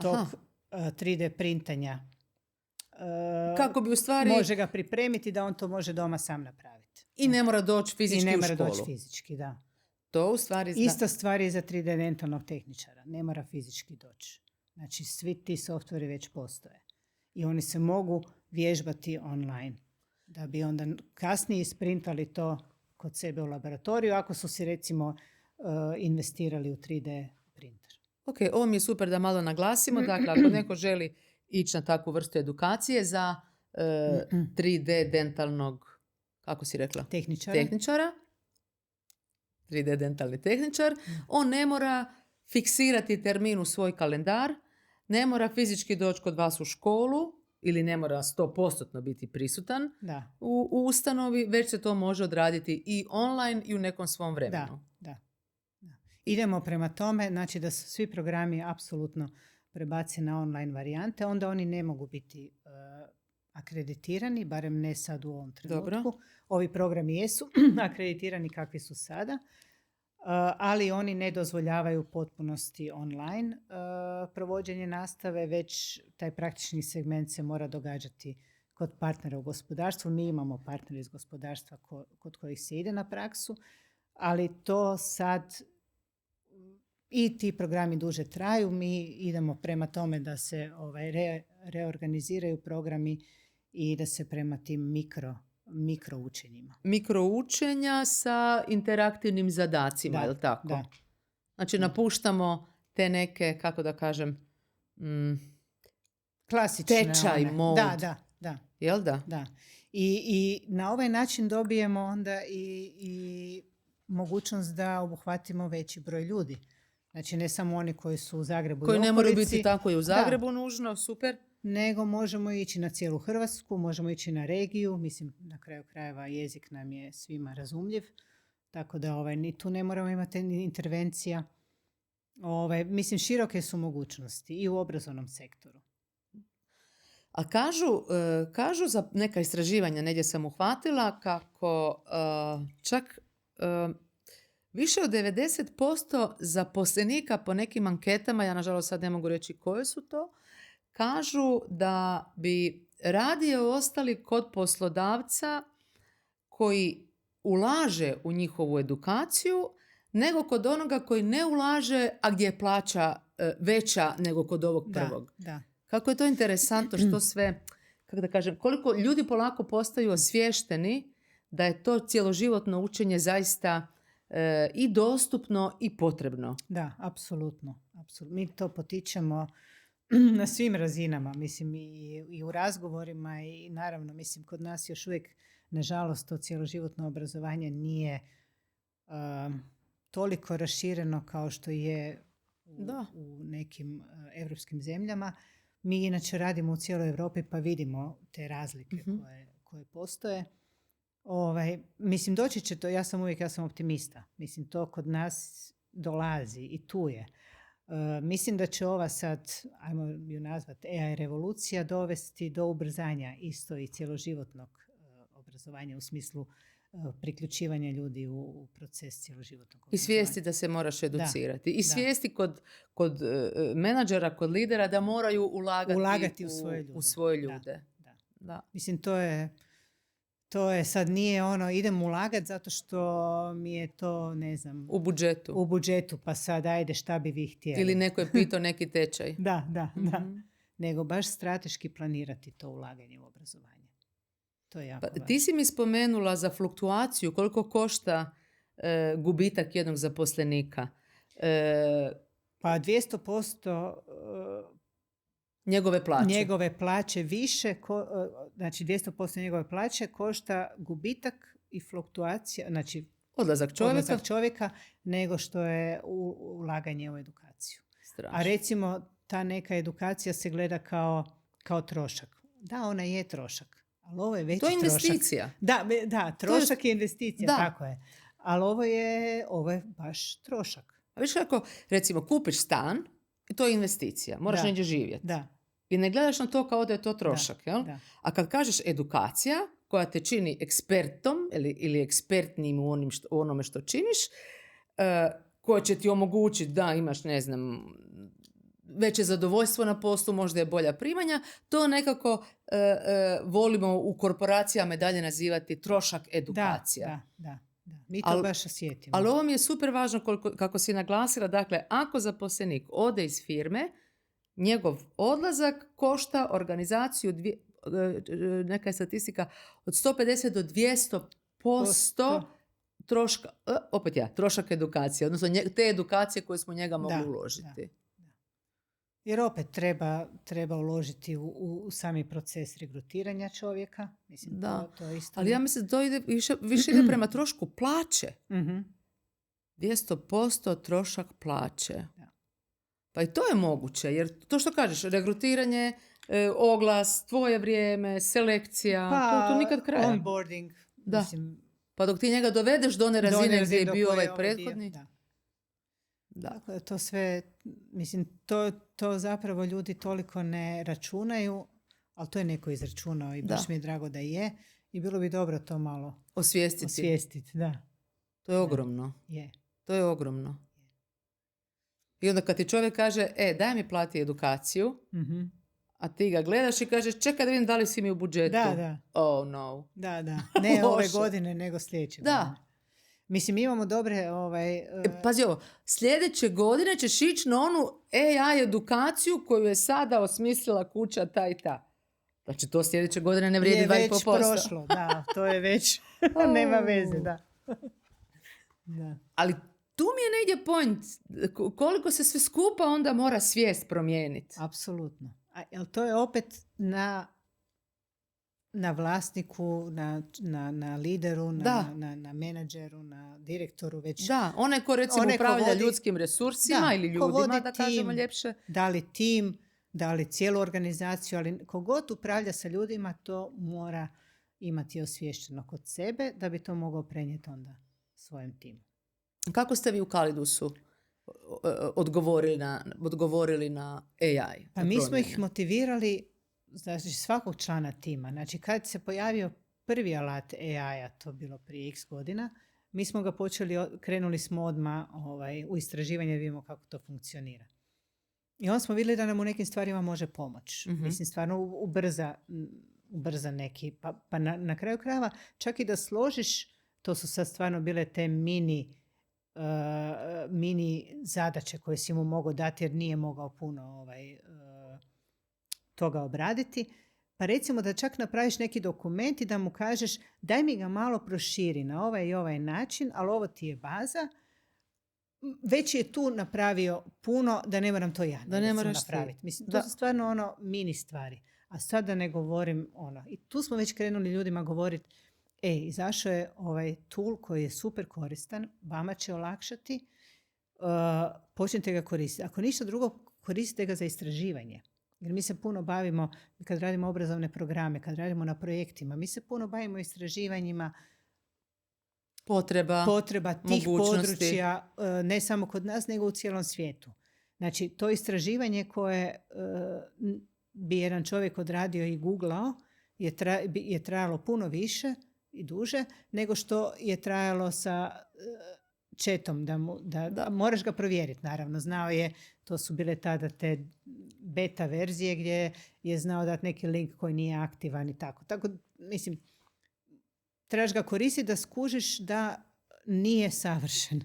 tog 3D printanja. Kako bi u stvari... Može ga pripremiti da on to može doma sam napraviti. I ne mora doći I fizički ne u mora školu. doći fizički, da. To u stvari... Ista stvar je za 3D dentalnog tehničara. Ne mora fizički doći. Znači, svi ti softveri već postoje. I oni se mogu vježbati online. Da bi onda kasnije isprintali to kod sebe u laboratoriju, ako su si recimo investirali u 3D printer. Ok, ovo mi je super da malo naglasimo. Dakle, ako neko želi ići na takvu vrstu edukacije za 3D dentalnog, kako si rekla? Tehničara. 3D dentalni tehničar. On ne mora fiksirati termin u svoj kalendar, ne mora fizički doći kod vas u školu ili ne mora 100% biti prisutan u ustanovi, već se to može odraditi i online i u nekom svom vremenu. Da. Idemo prema tome, znači da su svi programi apsolutno prebaci na online varijante, onda oni ne mogu biti akreditirani, barem ne sad u ovom trenutku. Dobro. Ovi programi jesu akreditirani kakvi su sada, ali oni ne dozvoljavaju u potpunosti online provođenje nastave, već taj praktični segment se mora događati kod partnera u gospodarstvu. Mi imamo partnere iz gospodarstva kod kojih se ide na praksu, ali to sad i ti programi duže traju. Mi idemo prema tome da se reorganiziraju programi i da se prema tim mikroučenjima. Mikroučenja sa interaktivnim zadacima, je li tako? Da. Znači napuštamo te neke, kako da kažem, klasične tečaj mod. Da. Jel da? Da. I na ovaj način dobijemo onda i mogućnost da obuhvatimo veći broj ljudi. Znači ne samo oni koji su u Zagrebu koji i okolici. ne moraju biti tako i u Zagrebu nužno, super. Nego možemo ići na cijelu Hrvatsku, možemo ići na regiju. Mislim, na kraju krajeva jezik nam je svima razumljiv. Tako da ni tu ne moramo imati ni intervencija. Mislim, široke su mogućnosti i u obrazovnom sektoru. A kažu za neka istraživanja, negdje sam uhvatila, kako čak više od 90% zaposlenika po nekim anketama, ja nažalost sad ne mogu reći koje su to, kažu da bi radije ostali kod poslodavca koji ulaže u njihovu edukaciju, nego kod onoga koji ne ulaže, a gdje je plaća veća nego kod ovog prvog. Da. Kako je to interesantno što sve, kako da kažem, koliko ljudi polako postaju osviješteni da je to cjeloživotno učenje zaista i dostupno i potrebno. Da, apsolutno. Mi to potičemo na svim razinama, mislim i u razgovorima i naravno, mislim, kod nas još uvijek, nažalost, to cjeloživotno obrazovanje nije toliko rašireno kao što je u nekim europskim zemljama. Mi inače radimo u cijeloj Europi pa vidimo te razlike koje postoje. Mislim, doći će to, ja sam optimista. Mislim, to kod nas dolazi i tu je. Mislim da će ova sad, ajmo ju nazvati, AI revolucija dovesti do ubrzanja isto i cjeloživotnog obrazovanja u smislu priključivanja ljudi u proces cjeloživotnog obrazovanja. I svijesti da se moraš educirati. I svijesti kod menadžera, kod lidera da moraju ulagati u svoje ljude. Da. Mislim, to je sad nije idem ulagati zato što mi je to, ne znam, u budžetu, pa sad ajde šta bi vi htjeli. Ili neko je pitao neki tečaj. Da. Nego baš strateški planirati to ulaganje u obrazovanje. To je jako važno. Ti si mi spomenula za fluktuaciju, koliko košta gubitak jednog zaposlenika. Pa 200% njegove plaće više, znači 200% njegove plaće košta gubitak i fluktuacija, znači odlazak čovjeka nego što je ulaganje u edukaciju. A recimo ta neka edukacija se gleda kao trošak. Da, ona je trošak, ali ovo je veći trošak. To je investicija. Da, trošak je investicija, da. tako je. Ali ovo je baš trošak. A viš kako, recimo, kupiš stan i to je investicija. Moraš negdje živjeti. Da. I ne gledaš na to kao da je to trošak. Jel? Da. A kad kažeš edukacija koja te čini ekspertom ili ekspertnim u onome što činiš, koja će ti omogućiti da imaš, ne znam, veće zadovoljstvo na poslu, možda je bolja primanja, to nekako volimo u korporacijama dalje nazivati trošak edukacija. Da. Mi to baš osjetimo. Ali ovo mi je super važno kako si naglasila. Dakle, ako zaposlenik ode iz firme, njegov odlazak košta organizaciju, neka je statistika, od 150 do 200% troška, trošak edukacije, odnosno te edukacije koje smo njega mogli uložiti. Da. Jer opet treba uložiti u sami proces regrutiranja čovjeka. Mislim, to isto. Ali ja mislim da to ide, više ide prema trošku plaće. Mm-hmm. 200% trošak plaće. Da. Pa i to je moguće, jer to što kažeš, regrutiranje, oglas, tvoje vrijeme, selekcija, to nikad kraja. Onboarding. Da. Mislim, pa dok ti njega dovedeš do one razine gdje je bio ovaj prethodni. Da. Dakle, to sve, mislim, to zapravo ljudi toliko ne računaju, ali to je neko izračunao i baš mi je drago da je. I bilo bi dobro to malo osvijestiti. Da. To je ogromno. Je. To je ogromno. I onda kad ti čovjek kaže, daj mi plati edukaciju, mm-hmm. a ti ga gledaš i kažeš, čekaj da vidim da li si mi u budžetu. Da. Oh no. Da. Ne ove godine, nego sljedeće godine. Da. Mislim, imamo dobre... Pazi ovo, sljedeće godine ćeš ići na onu AI edukaciju koju je sada osmislila kuća ta i ta. Znači, to sljedeće godine ne vrijedi 2,5%. Je već prošlo, da, to je već... Nema veze, da. Ali tu mi je negdje point, koliko se sve skupa onda mora svijest promijeniti. Apsolutno. Jel to je opet na vlasniku, na lideru, na menadžeru, na direktoru već. Da, onaj ko recimo upravlja ljudskim resursima ili ljudima, da kažemo ljepše. Da li tim, da li cijelu organizaciju, ali kogod upravlja sa ljudima, to mora imati osviješćeno kod sebe da bi to mogao prenijeti onda svojem timu. Kako ste vi u Kalidusu odgovorili na AI? Pa mi smo ih motivirali, znači svakog člana tima. Znači kad se pojavio prvi alat AI-a, to bilo prije x godina, mi smo ga krenuli smo odmah u istraživanje da vidimo kako to funkcionira. I onda smo vidjeli da nam u nekim stvarima može pomoći. Mm-hmm. Mislim, stvarno ubrza neki. Pa na kraju krajeva, čak i da složiš, to su sad stvarno bile te mini zadaće koje si mu mogao dati jer nije mogao puno toga obraditi. Pa recimo da čak napraviš neki dokument i da mu kažeš daj mi ga malo proširi na ovaj i ovaj način, ali ovo ti je baza. Već je tu napravio puno da ne moram to ja napraviti. Mislim, to su stvarno mini stvari. A sad da ne govorim I tu smo već krenuli ljudima govoriti izašao je ovaj tool koji je super koristan, vama će olakšati, počnite ga koristiti. Ako ništa drugo, koristite ga za istraživanje. Jer mi se puno bavimo, kad radimo obrazovne programe, kad radimo na projektima, mi se puno bavimo istraživanjima potreba tih područja, ne samo kod nas, nego u cijelom svijetu. Znači, to istraživanje koje bi jedan čovjek odradio i googlao je trajalo puno više i duže nego što je trajalo sa chatom, da moraš ga provjeriti. Naravno, znao je, to su bile tada te beta verzije gdje je znao dati neki link koji nije aktivan i tako. Tako, mislim, trebaš ga koristiti da skužiš da nije savršen.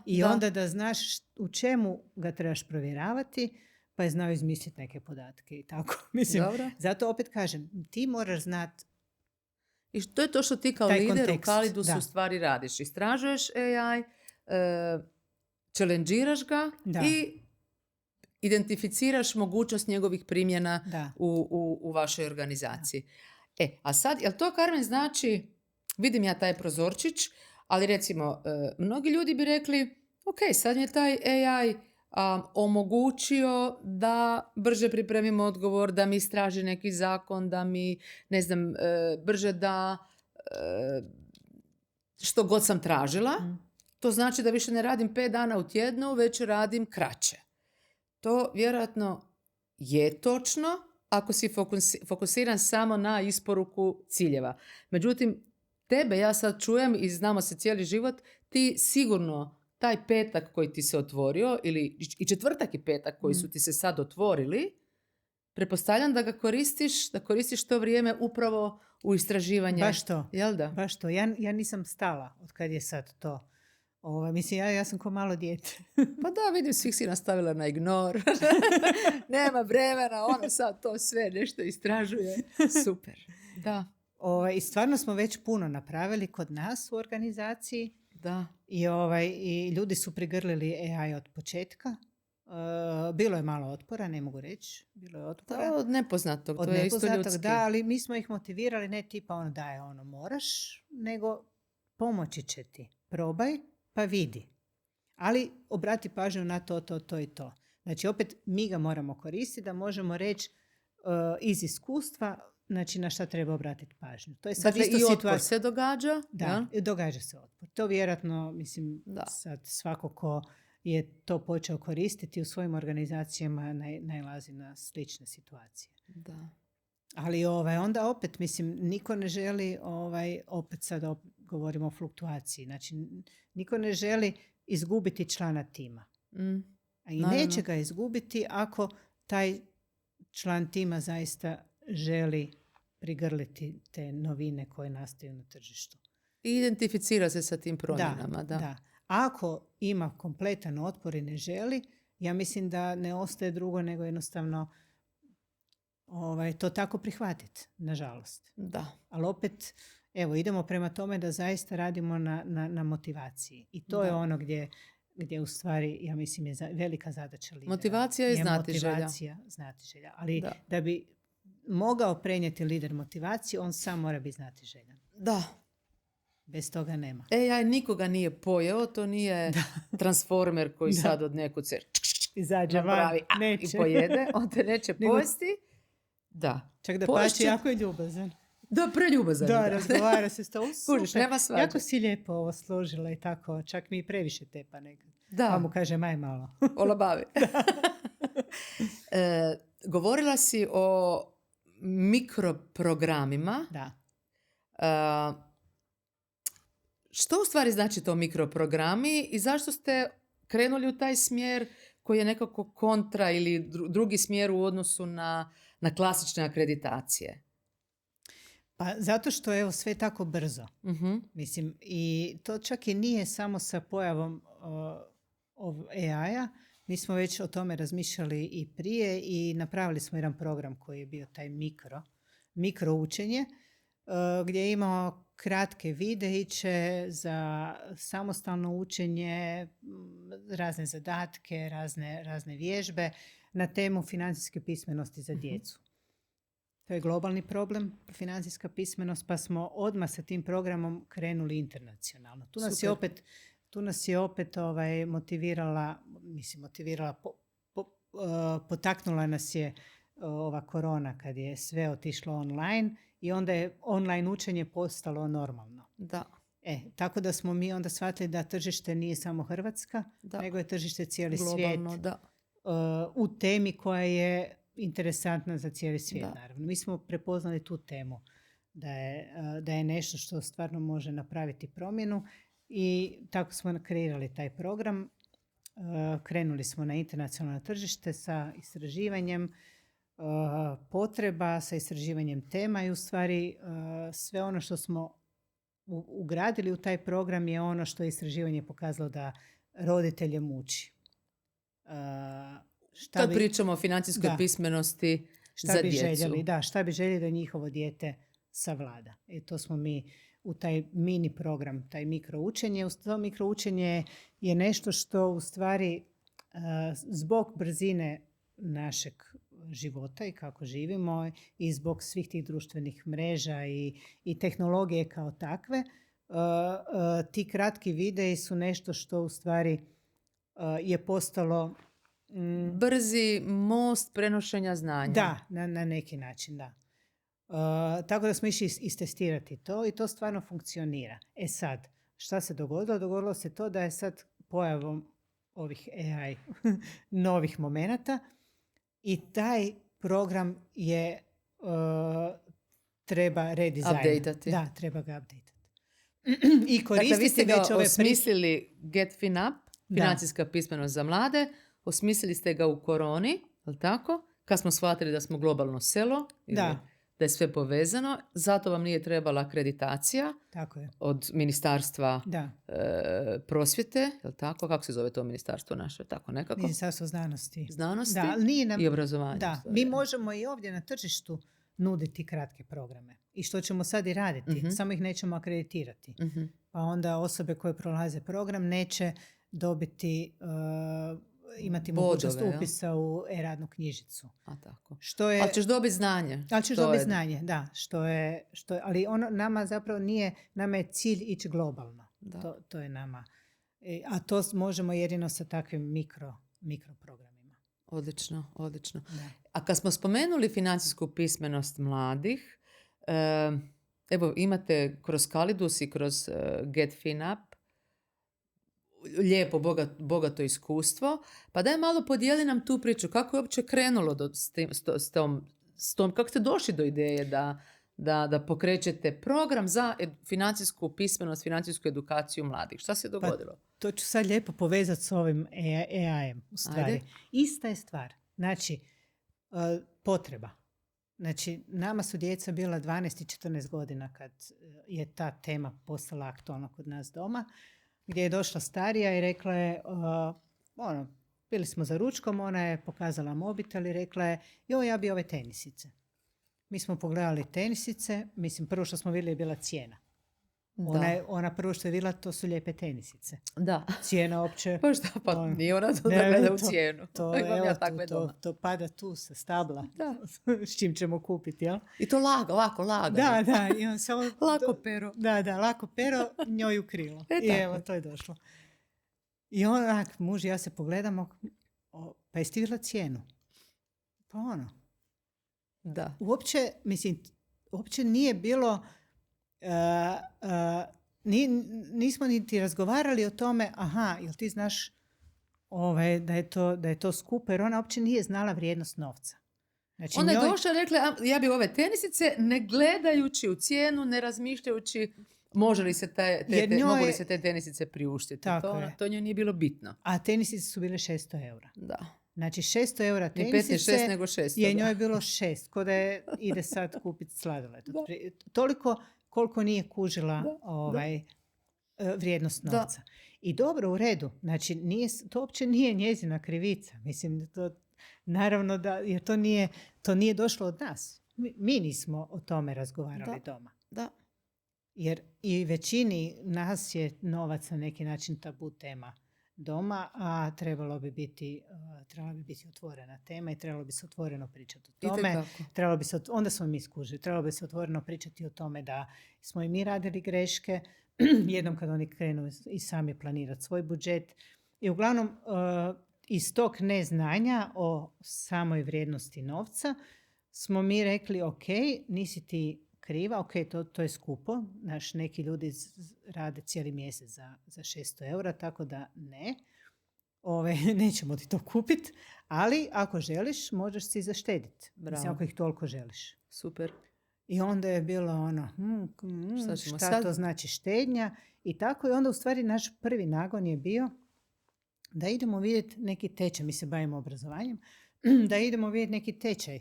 I onda da znaš u čemu ga trebaš provjeravati, pa je znao izmisliti neke podatke i tako. Mislim, zato opet kažem, ti moraš znati. I to je to što ti kao lider u Kalidusu u stvari radiš. Istražuješ AI, challengeiraš ga i identificiraš mogućnost njegovih primjena u vašoj organizaciji. A sad, jel to, Carmen, znači, vidim ja taj prozorčić, ali recimo, mnogi ljudi bi rekli, ok, sad je taj AI omogućio da brže pripremimo odgovor, da mi istraži neki zakon, da mi, ne znam, brže da što god sam tražila. To znači da više ne radim 5 dana u tjednu, već radim kraće. To vjerojatno je točno ako si fokusiran samo na isporuku ciljeva. Međutim, tebe ja sad čujem i znamo se cijeli život, ti sigurno taj petak koji ti se otvorio ili i četvrtak i petak koji su ti se sad otvorili, pretpostavljam da ga koristiš to vrijeme upravo u istraživanje. Baš to. Jel da? Baš to. Ja nisam stala od kad je sad to. Mislim, ja sam ko malo dijete. Pa da, vidim, svih si nastavila na ignor. Nema vremena, ono sad to sve nešto istražuje. Super. Da. I stvarno smo već puno napravili kod nas u organizaciji. Da. I ljudi su prigrlili AI od početka. Bilo je malo otpora, ne mogu reći. Bilo je otpora. Od nepoznatog, od to je isto ljudski. Da, ali mi smo ih motivirali, ne tipa daj, moraš, nego pomoći će ti. Probaj, pa vidi. Ali obrati pažnju na to i to. Znači, opet mi ga moramo koristiti da možemo reći iz iskustva, znači na šta treba obratiti pažnju. To je sad dakle, isto i otpor situacija. se događa. Da, događa se otpor. To vjerojatno, mislim, sad svako ko je to počeo koristiti u svojim organizacijama najlazi na slične situacije. Da. Ali onda opet, mislim, niko ne želi, opet sad govorimo o fluktuaciji, znači niko ne želi izgubiti člana tima. I neće ga izgubiti ako taj član tima zaista želi prigrliti te novine koje nastaju na tržištu. I identificira se sa tim promjenama. Da. Ako ima kompletan otpor i ne želi, ja mislim da ne ostaje drugo nego jednostavno to tako prihvatiti, nažalost. Da. Ali opet, evo, idemo prema tome da zaista radimo na motivaciji. I to je ono gdje u stvari, ja mislim, je velika zadaća lidera. Motivacija je znatiželja. Ali da bi mogao prenijeti lider motivaciju, on sam mora biti znatiželjan. Da. Bez toga nema. AI nikoga nije pojeo, to nije transformer koji sad od nekud se izađe van, i pojede, on te neće pojesti. Da. Čak da pači, jako je ljubazan. Da, preljubazan. Da, razgovara se s tom. Kužiš, nema svađa. Jako si lijepo ovo složila i tako, čak mi i previše tepa nekad. Da. Pa mu kaže, maj malo. Olabavi. Govorila si o mikroprogramima. Da. Što u stvari znači to mikroprogrami i zašto ste krenuli u taj smjer koji je nekako kontra ili drugi smjer u odnosu na klasične akreditacije? Pa zato što je sve tako brzo. Mislim, i to čak i nije samo sa pojavom AI-a. Mi smo već o tome razmišljali i prije i napravili smo jedan program koji je bio taj mikro učenje, gdje je imao kratke videiće za samostalno učenje, razne zadatke, razne vježbe na temu financijske pismenosti za djecu. To je globalni problem, financijska pismenost, pa smo odmah sa tim programom krenuli internacionalno. Tu nas je opet motivirala, potaknula nas je ova korona kad je sve otišlo online i onda je online učenje postalo normalno. Da. Tako da smo mi onda shvatili da tržište nije samo Hrvatska, nego je tržište cijeli globalno, svijet. Da. U temi koja je interesantna za cijeli svijet, naravno. Mi smo prepoznali tu temu da je nešto što stvarno može napraviti promjenu i tako smo kreirali taj program. Krenuli smo na internacionalno tržište sa istraživanjem potreba, sa istraživanjem tema i u stvari sve ono što smo ugradili u taj program je ono što je istraživanje pokazalo da roditelje muči. Kad pričamo o financijskoj pismenosti za djecu. Šta bi željeli da njihovo dijete savlada. To smo mi u taj mini program, taj mikroučenje. To mikroučenje je nešto što u stvari zbog brzine našeg života i kako živimo i zbog svih tih društvenih mreža i tehnologije kao takve, ti kratki videi su nešto što u stvari je postalo brzi most prenošenja znanja. Da, na neki način, da. Tako da smo išli istestirati to i to stvarno funkcionira. E sad, šta se dogodilo? Dogodilo se to da je sad pojavom ovih AI novih momenata i taj program je treba redizajna. Updateati. Da, treba ga updateati. I Dakle, vi koristiti ste ga već ove osmislili GetFinUp, financijska pismenost za mlade, osmislili ste ga u koroni, je li tako? Kad smo shvatili da smo globalno selo, da je sve povezano, zato vam nije trebala akreditacija tako je. od ministarstva prosvjete, je li tako? Kako se zove to ministarstvo naše? Tako nekako? Ministarstvo znanosti. Da, i obrazovanja. Da, mi možemo i ovdje na tržištu nuditi kratke programe. I što ćemo sad i raditi, samo ih nećemo akreditirati. Pa onda osobe koje prolaze program neće dobiti, imati mogućnost upisa u e-radnu knjižicu. A tako. Ali ćeš dobiti znanje. Ali ćeš dobiti znanje, da. Ali nama zapravo nije, nama je cilj ići globalno. To je nama. A to možemo jedino sa takvim mikroprogramima. Odlično. Da. A kad smo spomenuli financijsku pismenost mladih, evo imate kroz Kalidus i kroz GetFinUp lijepo, bogato iskustvo, pa daj malo podijeli nam tu priču, kako je uopće krenulo s tom, kako ste došli do ideje da pokrećete program za financijsku pismenost, financijsku edukaciju mladih. Šta se dogodilo? Pa, to ću sad lijepo povezati s ovim AI-em u stvari. Ajde. Ista je stvar. Znači, potreba. Znači, nama su djeca bila 12 i 14 godina kad je ta tema postala aktualna kod nas doma, gdje je došla starija i rekla je, bili smo za ručkom, ona je pokazala mobitel i rekla je, ja bi ove tenisice. Mi smo pogledali tenisice, mislim, prvo što smo vidjeli je bila cijena. Ona prvo što je vidjela, to su lijepe tenisice. Da. Cijena opće... Pa šta, nije ona to da gleda u cijenu. To pada tu sa stabla. Da. S čim ćemo kupiti, jel? I to lako. Da. I on samo, lako pero. Da, lako pero, njoj u krilo. I evo, to je došlo. I onak, muž i ja se pogledamo, pa jesi ti vidjela cijenu? Pa Da. Uopće nije bilo... nismo niti razgovarali o tome, jel ti znaš da je to skupo, jer ona uopće nije znala vrijednost novca. Znači, ona je došla i rekla, ja bi ove tenisice, ne gledajući u cijenu, ne razmišljajući mogu li se te tenisice priuštiti. To njoj nije bilo bitno. A tenisice su bile 600 eura. Da. Znači 600 eura tenisice 15, 6 nego 600, je njoj bilo 6, ko da ide sad kupiti sladoled. Toliko koliko nije kužila vrijednost novca. I dobro, u redu. Znači, to uopće nije njezina krivica. Mislim, naravno jer to nije došlo od nas. Mi nismo o tome razgovarali doma. Da. Jer i većini nas je novac na neki način tabu tema doma, a trebala bi biti otvorena tema i trebalo bi se otvoreno pričati o tome. Onda smo mi skužili. Trebalo bi se otvoreno pričati o tome da smo i mi radili greške, jednom kad oni krenu i sami planirati svoj budžet. I uglavnom, iz tog neznanja o samoj vrijednosti novca smo mi rekli, ok, nisi ti kriva, ok, to je skupo. Neki ljudi rade cijeli mjesec za 600 eura, tako da ne. Nećemo ti to kupiti, ali ako želiš, možeš si zaštediti. Mislim, ako ih toliko želiš. Super. I onda je bilo šta to znači štednja i tako. I onda u stvari naš prvi nagon je bio da idemo vidjeti neki tečaj. Mi se bavimo obrazovanjem. Da idemo vidjeti neki tečaj.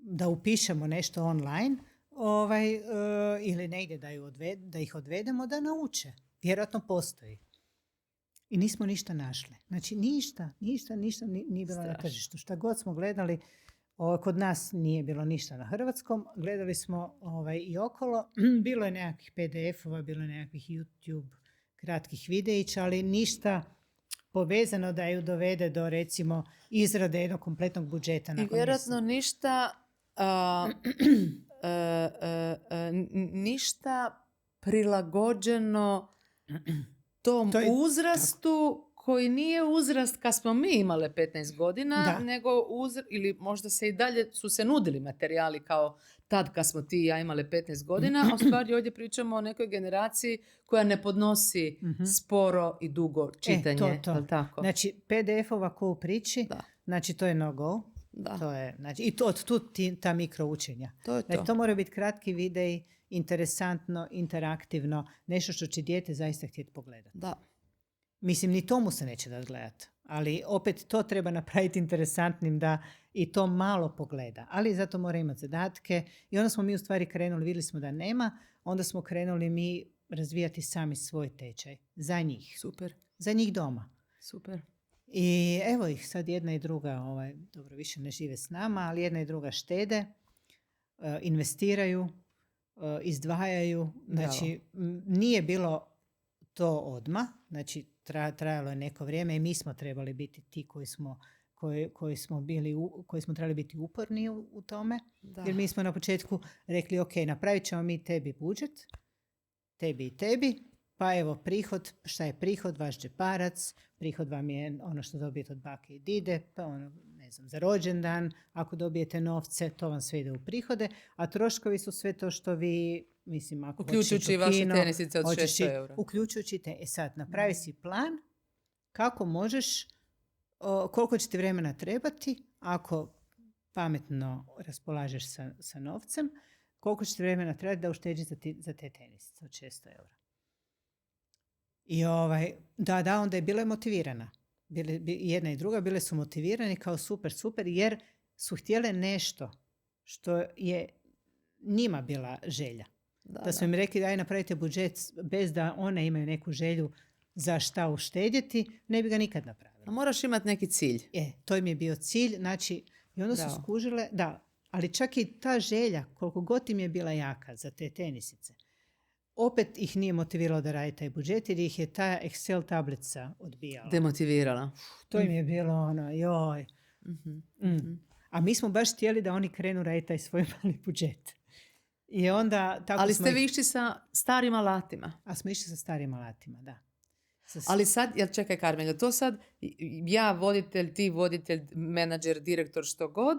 Da upišemo nešto online ili negdje da ih odvedemo da nauče. Vjerojatno postoji. I nismo ništa našli. Znači ništa nije bilo na tržištu. Šta god smo gledali, kod nas nije bilo ništa na hrvatskom. Gledali smo i okolo. Bilo je nekakvih PDF-ova, bilo je nekakvih YouTube kratkih videića, ali ništa povezano da ju dovede do, recimo, izrade jednog kompletnog budžeta. I vjerojatno ništa prilagođeno tom uzrastu koji nije uzrast kad smo mi imale 15 godina, Da. nego ili možda se i dalje su se nudili materijali kao tad kad smo ti i ja imale 15 godina, a u stvari ovdje pričamo o nekoj generaciji koja ne podnosi sporo i dugo čitanje. To. Jel tako? Znači, PDF-ova ko u priči, Da. znači to je no go. Da. To je, znači, i to ta mikro učenja. To je to. Znači, to mora biti kratki videi, interesantno, interaktivno, nešto što će dijete zaista htjeti pogledati. Da. Mislim, ni tomu se neće dati gledati. Ali opet to treba napraviti interesantnim da i to malo pogleda. Ali zato mora imati zadatke. I onda smo mi u stvari krenuli, vidjeli smo da nema, onda smo krenuli mi razvijati sami svoj tečaj. Za njih. Super. Za njih doma. Super. I evo ih sad jedna i druga, dobro više ne žive s nama, ali jedna i druga štede, investiraju, izdvajaju. Znači, nije bilo to odmah, znači trajalo je neko vrijeme i mi smo trebali biti ti koji smo trebali biti uporni u tome. Da. Jer mi smo na početku rekli, ok, napravit ćemo mi tebi budžet, tebi i tebi, pa evo prihod, šta je prihod, vaš džeparac, prihod vam je ono što dobijete od bake i dide, pa ono, ne znam, za rođendan, ako dobijete novce, to vam sve ide u prihode, a troškovi su sve to što vi, mislim, ako uključujući vaše tenisice od 600 eura. Uključujući sad, napravi si plan kako možeš, koliko će ti vremena trebati, ako pametno raspolažeš sa novcem, koliko će ti vremena trebati da ušteđi za te tenisice od 600 eura. I onda je bila motivirana. Jedna i druga bile su motivirani kao super, jer su htjele nešto što je njima bila želja. Da su im rekli daj napravite budžet bez da one imaju neku želju za šta uštedjeti, ne bi ga nikad napravili. A moraš imati neki cilj. To im je bio cilj, znači, i onda su skužile, ali čak i ta želja, koliko god im je bila jaka za te tenisice, opet ih nije motiviralo da radi taj budžet jer ih je ta Excel tablica odbijala. Demotivirala. To im je bilo joj. A mi smo baš htjeli da oni krenu raditi taj svoj mali budžet. I onda, tako ali ste vi išli sa starim alatima. A smo išli sa starim alatima, da. Ali sad, čekaj Karmelja, to sad ja voditelj, ti voditelj, menadžer, direktor, što god,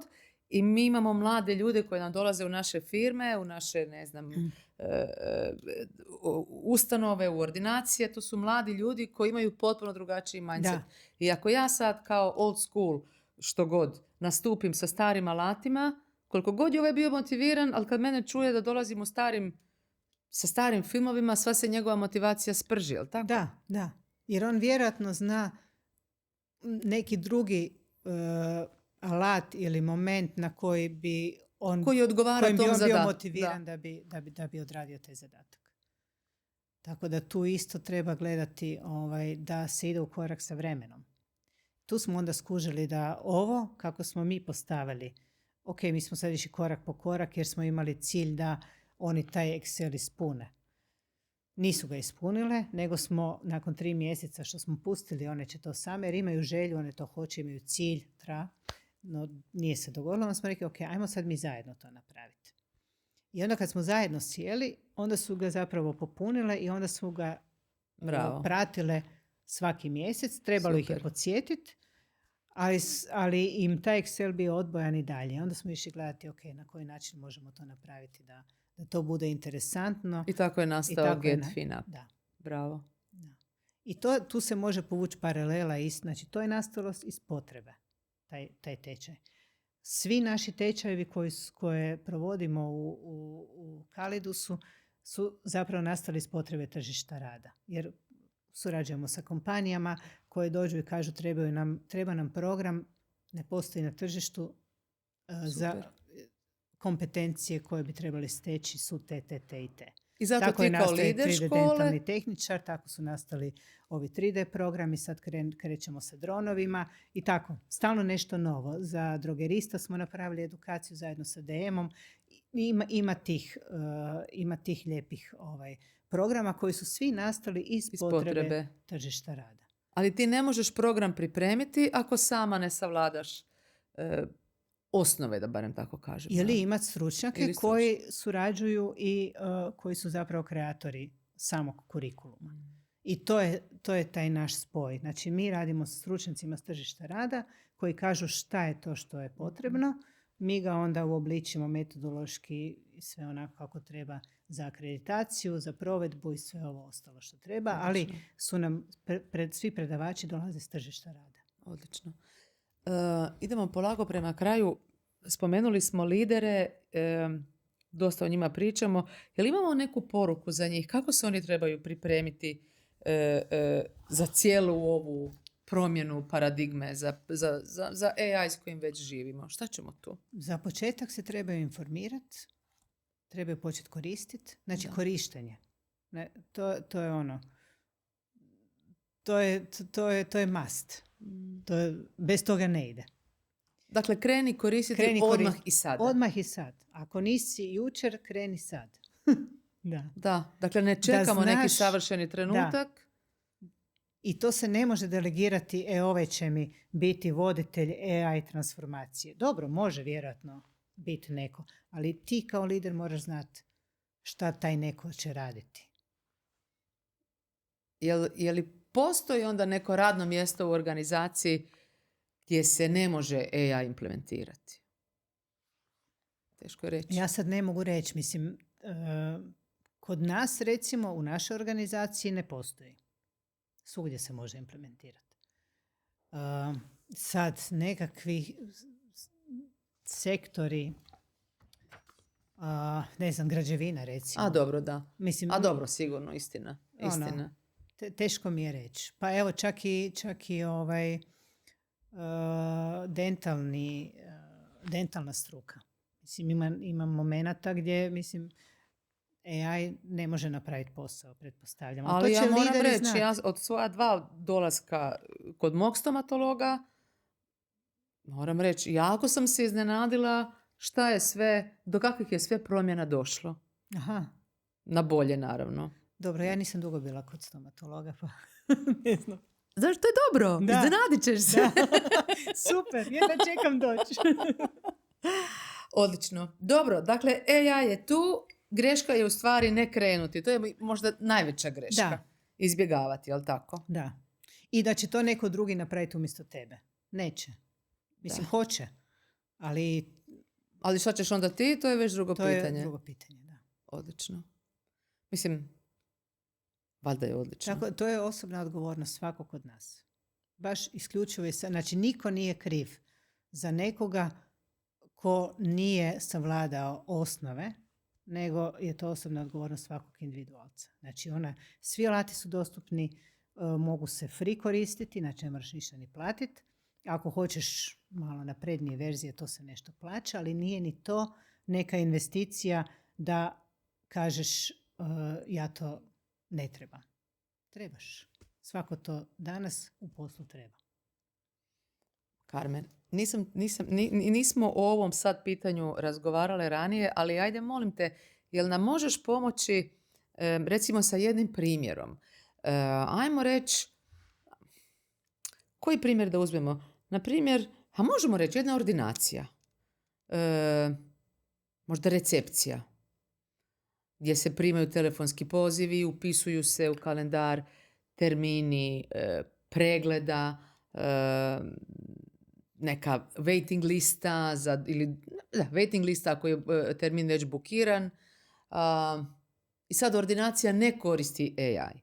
i mi imamo mlade ljude koji nam dolaze u naše firme, u naše, ne znam, ustanove, u ordinacije. To su mladi ljudi koji imaju potpuno drugačiji mindset. Da. I ako ja sad kao old school, što god, nastupim sa starim alatima, koliko god je ovaj bio motiviran, ali kad mene čuje da dolazim sa starim filmovima, sva se njegova motivacija sprži, jel tako? Da. Jer on vjerojatno zna neki drugi alat ili moment na koji bi on bio motiviran da bi odradio taj zadatak. Tako da tu isto treba gledati da se ide u korak sa vremenom. Tu smo onda skužili da ovo, kako smo mi postavili, ok, mi smo sad išli korak po korak jer smo imali cilj da oni taj Excel ispune. Nisu ga ispunile, nego smo nakon 3 mjeseca što smo pustili, one će to same, jer imaju želju, one to hoće, imaju cilj, no nije se dogodilo, onda smo rekli, ok, ajmo sad mi zajedno to napraviti. I onda kad smo zajedno sjeli, onda su ga zapravo popunile i onda su ga pratile svaki mjesec, trebalo ih je podsjetiti, ali im taj Excel bio odbojan i dalje. Onda smo išli gledati, ok, na koji način možemo to napraviti da to bude interesantno. I tako je nastao GetFinUp. Da. Bravo. Da. I tu se može povući paralela, znači to je nastalo iz potrebe, taj tečaj. Svi naši tečajevi koje provodimo u Kalidusu su zapravo nastali iz potrebe tržišta rada. Jer surađujemo sa kompanijama koje dođu i kažu treba nam program, ne postoji na tržištu za kompetencije koje bi trebali steći su te i te. I zato tako ti kao lider 3D škole... dentalni tehničar, tako su nastali ovi 3D programi, sad krećemo sa dronovima i tako. Stalno nešto novo. Za drogerista smo napravili edukaciju zajedno sa DM-om. Ima tih lijepih programa koji su svi nastali iz potrebe tržišta rada. Ali ti ne možeš program pripremiti ako sama ne savladaš osnove, da barem tako kažem. Ili imati stručnjake koji surađuju i koji su zapravo kreatori samog kurikuluma. I to je taj naš spoj. Znači mi radimo sa stručnjacima s tržišta rada koji kažu šta je to što je potrebno. Mi ga onda uobličimo metodološki i sve onako kako treba za akreditaciju, za provedbu i sve ovo ostalo što treba. Ali su nam svi predavači dolaze s tržišta rada. Odlično. Idemo polako prema kraju. Spomenuli smo lidere, dosta o njima pričamo. Jel imamo neku poruku za njih? Kako se oni trebaju pripremiti za cijelu ovu promjenu paradigme, za AI s kojim već živimo? Šta ćemo tu? Za početak se trebaju informirati, trebaju početi koristiti. Znači korištenje. To je ono. To je must. Bez toga ne ide. Dakle, kreni koristiti odmah i sada. Odmah i sad. Ako nisi jučer, kreni sad. Da, dakle ne čekamo neki savršeni trenutak. Da. I to se ne može delegirati, ovaj će mi biti voditelj AI transformacije. Dobro, može vjerojatno biti neko, ali ti kao lider moraš znati šta taj neko će raditi. Je li postoji onda neko radno mjesto u organizaciji gdje se ne može AI implementirati? Teško je reći. Ja sad ne mogu reći. Mislim, kod nas recimo u našoj organizaciji ne postoji. Svugdje se može implementirati. Sad nekakvi sektori, ne znam, građevina recimo. A dobro, da. Mislim, dobro, sigurno, istina. Teško mi je reći. Pa evo čak i dentalna struka. Mislim, ima momenata gdje, mislim, AI ne može napraviti posao, pretpostavljam. Ali ja moram reći, ja od svoja 2 dolaska kod mog stomatologa, moram reći, jako sam se iznenadila šta je sve, do kakvih je sve promjena došlo. Aha. Na bolje, naravno. Dobro, ja nisam dugo bila kod stomatologa, pa ne znam. Znaš, to je dobro, iznenadit ćeš se. Super, jedva čekam doći. Odlično. Dobro, dakle, AI je tu, greška je u stvari ne krenuti. To je možda najveća greška. Da. Izbjegavati, jel tako? Da. I da će to neko drugi napraviti umjesto tebe. Neće. Mislim, hoće. Ali šta ćeš onda ti? To je već drugo pitanje. To je drugo pitanje, da. Odlično. Mislim, valjda je odlično. Tako, to je osobna odgovornost svakog od nas. Baš isključivo je, znači niko nije kriv za nekoga ko nije savladao osnove, nego je to osobna odgovornost svakog individualca. Znači svi alati su dostupni, mogu se free koristiti, znači ne moraš ništa ni platiti. Ako hoćeš malo naprednije verzije, to se nešto plaća, ali nije ni to neka investicija da kažeš ja to ne trebam. Trebaš. Svako to danas u poslu treba. Carmen, nismo o ovom sad pitanju razgovarale ranije, ali ajde molim te, jel nam možeš pomoći recimo sa jednim primjerom? Ajmo reći, koji primjer da uzmemo? Na primjer, a možemo reći jedna ordinacija, možda recepcija, gdje se primaju telefonski pozivi, upisuju se u kalendar termini pregleda, neka waiting lista waiting lista ako je termin već bukiran. I sad ordinacija ne koristi AI.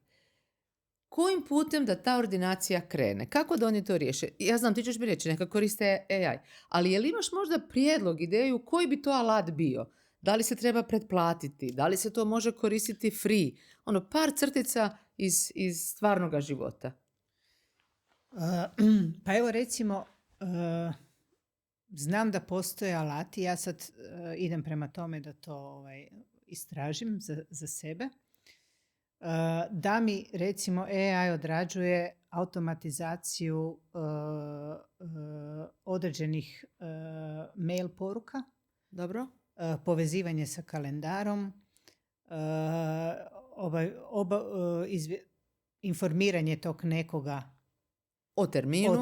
Kojim putem da ta ordinacija krene? Kako da oni to riješe? Ja znam, ti ćeš mi reći, neka koriste AI. Ali je li imaš možda prijedlog, ideju, koji bi to alat bio? Da li se treba pretplatiti? Da li se to može koristiti free? Par crtica iz stvarnog života. Pa evo recimo, znam da postoje alati, ja sad idem prema tome da to istražim za sebe. Da mi recimo AI odrađuje automatizaciju određenih mail poruka. Dobro. Povezivanje sa kalendarom, informiranje tog nekoga o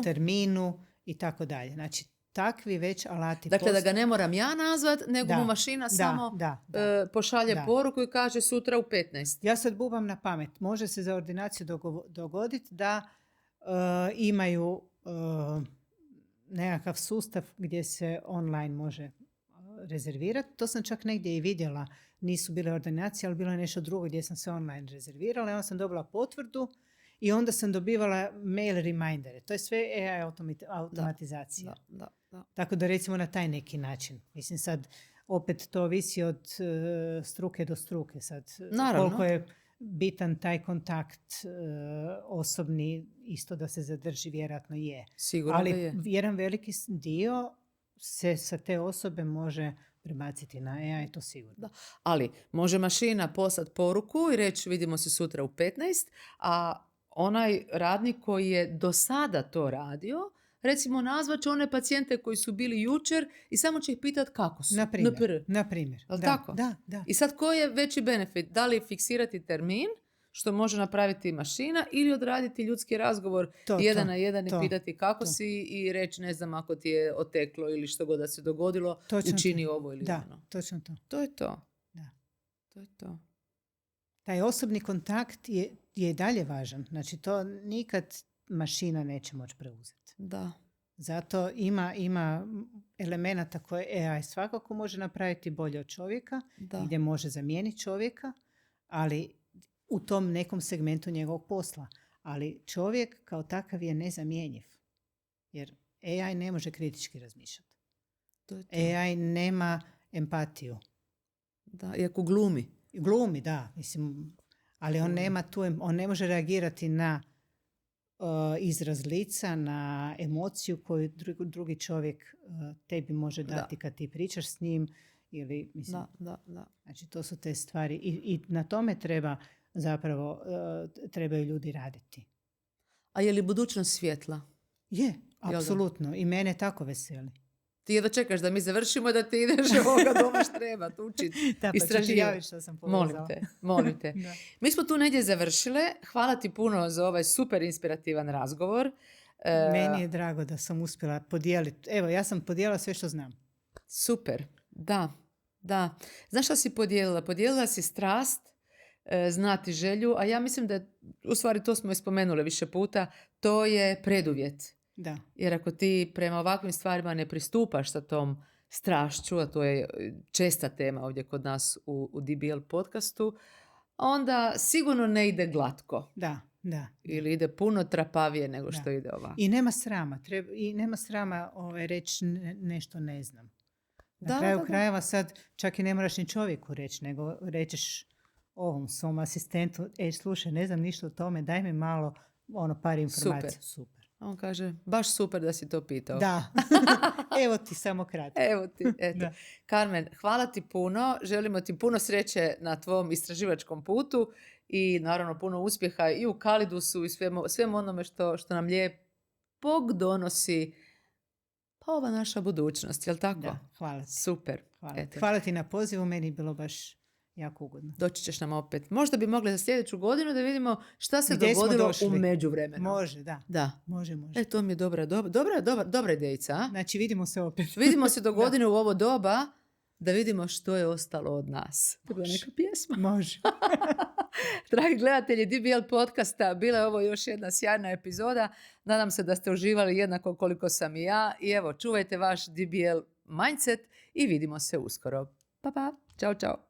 terminu i tako dalje. Znači, takvi već alati Dakle, da postoje. ga ne moram ja nazvat, nego mu mašina samo pošalje poruku i kaže sutra u 15. Ja sad bubam na pamet. Može se za ordinaciju dogoditi da imaju nekakav sustav gdje se online može rezervirati. To sam čak negdje i vidjela. Nisu bile ordinacije, ali bilo je nešto drugo gdje sam se online rezervirala. I onda sam dobila potvrdu i onda sam dobivala mail remindere. To je sve AI automatizacija. Da. Tako da recimo na taj neki način. Mislim sad, opet to visi od struke do struke. Sad, naravno. Koliko je bitan taj kontakt osobni, isto da se zadrži, vjerojatno je. Sigurno ali je. jedan veliki dio se sa te osobe može prebaciti na AI, to sigurno. Da. Ali može mašina poslati poruku i reći vidimo se sutra u 15, a onaj radnik koji je do sada to radio, recimo nazvat će one pacijente koji su bili jučer i samo će ih pitati kako su. Na primjer. Jel' tako? Da. I sad koji je veći benefit? Da li fiksirati termin, što može napraviti mašina, ili odraditi ljudski razgovor jedan na jedan i pitati kako si i reći ne znam ako ti je oteklo ili što god da se dogodilo, učini ovo ili ono. Da, točno to. To je to. Da. To je to. Taj osobni kontakt je i dalje važan. Znači to nikad mašina neće moći preuzeti. Da. Zato ima elemenata koje AI svakako može napraviti bolje od čovjeka, gdje može zamijeniti čovjeka, ali u tom nekom segmentu njegovog posla. Ali čovjek kao takav je nezamjenjiv. Jer AI ne može kritički razmišljati. AI nema empatiju. Da, iako glumi. Glumi, da. Mislim, ali on nema on ne može reagirati na izraz lica, na emociju koju drugi čovjek tebi može dati kad ti pričaš s njim. Ili, mislim, Da. Znači, to su te stvari. I na tome trebaju ljudi raditi. A je li budućnost svjetla? Je, apsolutno. I mene tako veseli. Ti jedva čekaš da mi završimo, da ti ideš ovoga doma štrebat, učiti, istraživati. Što sam povezala. Molim te. Mi smo tu negdje završile. Hvala ti puno za ovaj super inspirativan razgovor. Meni je drago da sam uspjela podijeliti. Evo, ja sam podijelila sve što znam. Super, da. Znaš što si podijelila? Podijelila si strast, znati želju, a ja mislim da, u stvari to smo i spomenuli više puta, to je preduvjet. Da. Jer ako ti prema ovakvim stvarima ne pristupaš sa tom strašću, a to je česta tema ovdje kod nas u DBL podcastu, onda sigurno ne ide glatko. Da. Ili ide puno trapavije nego što ide ovako. I nema srama. I nema srama reći nešto ne znam. Na kraju krajeva sad čak i ne moraš ni čovjeku reći, nego rećeš ovom svom asistentu, slušaj, ne znam ništa o tome, daj mi malo par informacija. Super. A on kaže, baš super da si to pitao. Da. Evo ti samo kratko. Evo ti, eto. Carmen, hvala ti puno. Želimo ti puno sreće na tvom istraživačkom putu i naravno puno uspjeha i u Kalidusu i svemu onome što nam lijepog donosi ova naša budućnost, jel tako? Da, hvala ti. Super. Hvala ti na pozivu, meni je bilo baš jako ugodno. Doći ćeš nam opet. Možda bi mogli za sljedeću godinu da vidimo šta se dogodilo u međuvremenu. Može, da. Može. To mi je dobra idejica. A? Znači, vidimo se opet. Vidimo se do godine u ovo doba da vidimo što je ostalo od nas. To je bila neka pjesma. Može. Dragi gledatelji DBL podcasta, bila je ovo još jedna sjajna epizoda. Nadam se da ste uživali jednako koliko sam i ja. I evo, čuvajte vaš DBL mindset i vidimo se uskoro. Pa. Ćao.